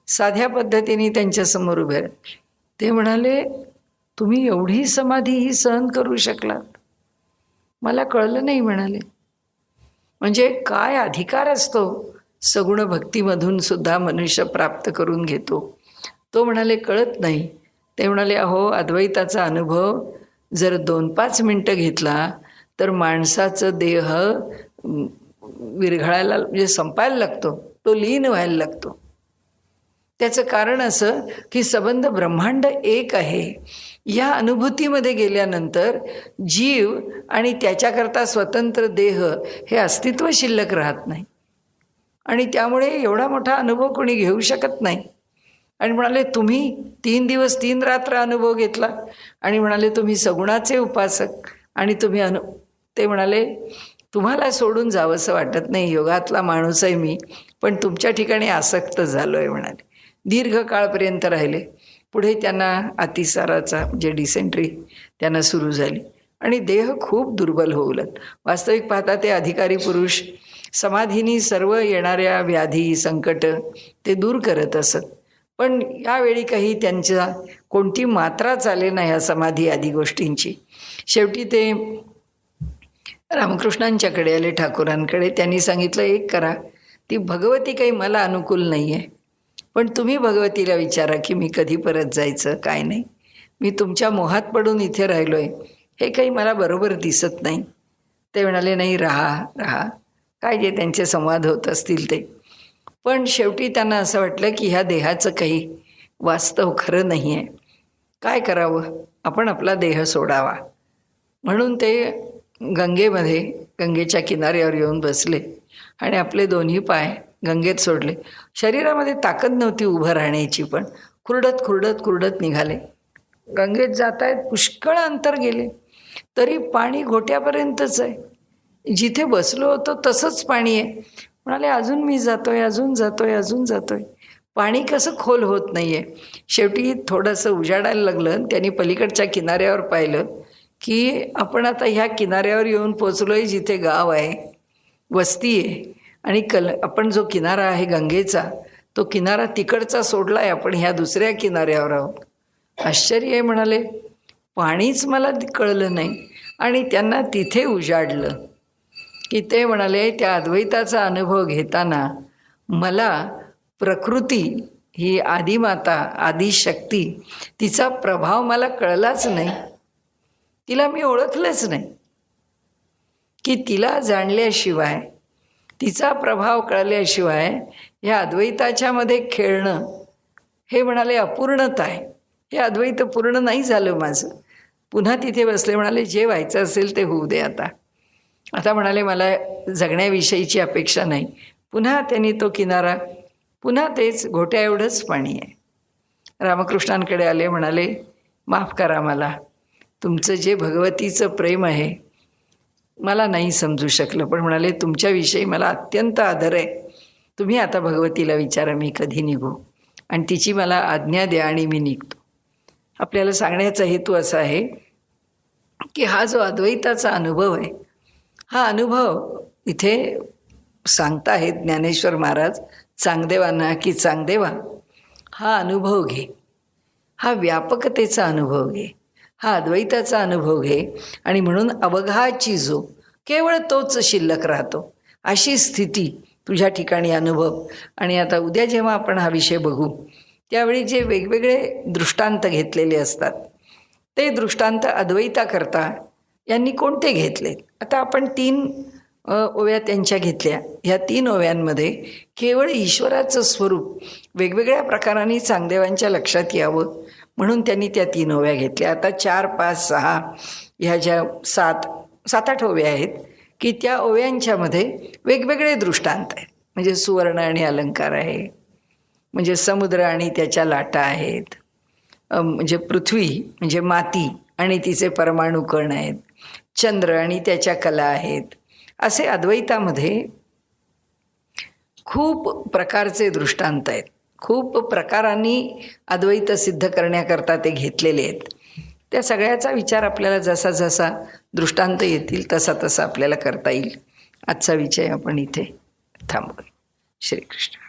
साध्या पद्धतीने त्यांच्यासमोर उभे राहिले. ते म्हणाले तुम्ही एवढी समाधी ही सहन करू शकलात, मला कळलं नाही म्हणाले. म्हणजे काय अधिकार असतो सगुण भक्तीमधून सुद्धा मनुष्य प्राप्त करून घेतो, तो म्हणाले कळत नाही. ते म्हणाले अहो अद्वैताचा अनुभव जर 2-5 मिनटं घेतला तर माणसाचं देह विरघळायला म्हणजे संपायला लागतो, तो लीन व्हायला लागतो. त्याचं कारण असं की सबंध ब्रह्मांड एक आहे. या अनुभूतीमध्ये गेल्यानंतर जीव आणि त्याच्याकरता स्वतंत्र देह हे अस्तित्व शिल्लक राहत नाही. आणि त्यामुळे एवढा मोठा अनुभव कोणी घेऊ शकत नाही. आणि म्हणाले तुम्ही 3 दिवस 3 रात्र अनुभव घेतला आणि म्हणाले तुम्ही सगुणाचे उपासक आणि तुम्ही ते म्हणाले तुम्हाला सोडून जावंसं वाटत नाही, योगातला माणूस आहे मी, पण तुमच्या ठिकाणी आसक्त झालो आहे म्हणाले. दीर्घ काळपर्यंत राहिले. पुढे त्यांना अतिसाराचा म्हणजे डिसेंट्री त्यांना सुरू झाली आणि देह खूप दुर्बल होऊ लागला. वास्तविक पाहता ते अधिकारी पुरुष समाधीनी सर्व येणाऱ्या व्याधी संकट ते दूर करत असत. पण यावेळी काही त्यांच्या कोणती मात्रा चाले नाही ह्या समाधी आदी गोष्टींची. शेवटी ते रामकृष्णांच्याकडे आले, ठाकूरांकडे. त्यांनी सांगितलं एक करा, ती भगवती काही मला अनुकूल नाही आहे, पण तुम्ही भगवतीला विचारा की मी कधी परत जायचं काय नाही. मी तुमच्या मोहात पडून इथे राहिलो आहे, हे काही मला बरोबर दिसत नाही. ते म्हणाले नाही राहा. काय जे त्यांचे संवाद होत असतील ते. पण शेवटी त्यांना असं वाटलं की ह्या देहाचं काही वास्तव खरं नाही आहे. काय करावं, आपण आपला देह सोडावा. म्हणून ते गंगेच्या किनाऱ्यावर येऊन बसले आणि आपले दोन्ही पाय गंगेत सोडले. शरीरामध्ये ताकद नव्हती उभं राहण्याची, पण खुरडत निघाले. गंगेत जात आहेत, पुष्कळ अंतर गेले तरी पाणी घोट्यापर्यंतच आहे. जिथे बसलो होतो तसंच पाणी आहे. म्हणाले अजून मी जातोय. पाणी कसं खोल होत नाही आहे. शेवटी थोडंसं उजाडायला लागलं. त्यांनी पलीकडच्या किनाऱ्यावर पाहिलं की आपण आता ह्या किनाऱ्यावर येऊन पोचलो आहे, जिथे गाव आहे, वस्ती आहे. आणि आपण जो किनारा आहे गंगेचा, तो किनारा तिकडचा सोडला आहे, आपण ह्या दुसऱ्या किनाऱ्यावर आहोत. आश्चर्य आहे म्हणाले, पाणीच मला कळलं नाही. आणि त्यांना तिथे उजाडलं की ते म्हणाले त्या अद्वैताचा अनुभव घेताना मला प्रकृती ही आदिमाता आदिशक्ती तिचा प्रभाव मला कळलाच नाही. तिला मी ओळखलंच नाही की तिला जाणल्याशिवाय, तिचा प्रभाव कळल्याशिवाय ह्या अद्वैताच्यामध्ये खेळणं हे म्हणाले अपूर्णता आहे. हे अद्वैत पूर्ण नाही झालं माझं. पुन्हा तिथे बसले. म्हणाले जे व्हायचं असेल ते होऊ दे आता म्हणाले मला जगण्याविषयीची अपेक्षा नाही. पुन्हा त्यांनी तो किनारा, पुन्हा तेच घोट्या एवढंच पाणी आहे. रामकृष्णांकडे आले. म्हणाले माफ करा मला, तुमचं जे भगवतीचं प्रेम आहे मला नाही समजू शकलं. पण म्हणाले तुमच्याविषयी मला अत्यंत आदर आहे. तुम्ही आता भगवतीला विचारा मी कधी निघू, आणि तिची मला आज्ञा द्या आणि मी निघतो. आपल्याला सांगण्याचा हेतू असा आहे की हा जो अद्वैताचा अनुभव आहे, हा अनुभव इथे सांगताहेत ज्ञानेश्वर महाराज चांगदेवांना की चांगदेवा हा अनुभव घे, हा व्यापकतेचा अनुभव घे, हा अद्वैताचा अनुभव घे. आणि म्हणून अवघाची जो केवळ तोच शिल्लक राहतो, अशी स्थिती तुझ्या ठिकाणी अनुभव. आणि आता उद्या जेव्हा आपण हा विषय बघू त्यावेळी जे वेगवेगळे दृष्टांत घेतलेले असतात, ते दृष्टांत अद्वैताकरता यांनी कोणते घेतले. आता आपण 3 ओव्या त्यांच्या घेतल्या. ह्या 3 ओव्यांमध्ये केवळ ईश्वराचं स्वरूप वेगवेगळ्या प्रकारांनी चांगदेवांच्या लक्षात यावं म्हणून त्यांनी त्या 3 ओव्या घेतल्या. आता 4, 5, 6 ह्या ज्या 7-8 ओव्या आहेत की त्या ओव्यांच्यामध्ये वेगवेगळे दृष्टांत आहेत. म्हणजे सुवर्ण आणि अलंकार आहे, म्हणजे समुद्र आणि त्याच्या लाटा आहेत, म्हणजे पृथ्वी म्हणजे माती आणि तिचे परमाणु कण आहेत, चंद्र आणि त्याच्या कला आहेत. असे अद्वैतामध्ये खूप प्रकारचे दृष्टांत आहेत. खूप प्रकारांनी अद्वैत सिद्ध करण्याकरता ते घेतलेले आहेत. त्या सगळ्याचा विचार आपल्याला जसा जसा दृष्टांत येतील तसा तसा आपल्याला करता येईल. आजचा विषय आपण इथे थांबवू. श्रीकृष्ण.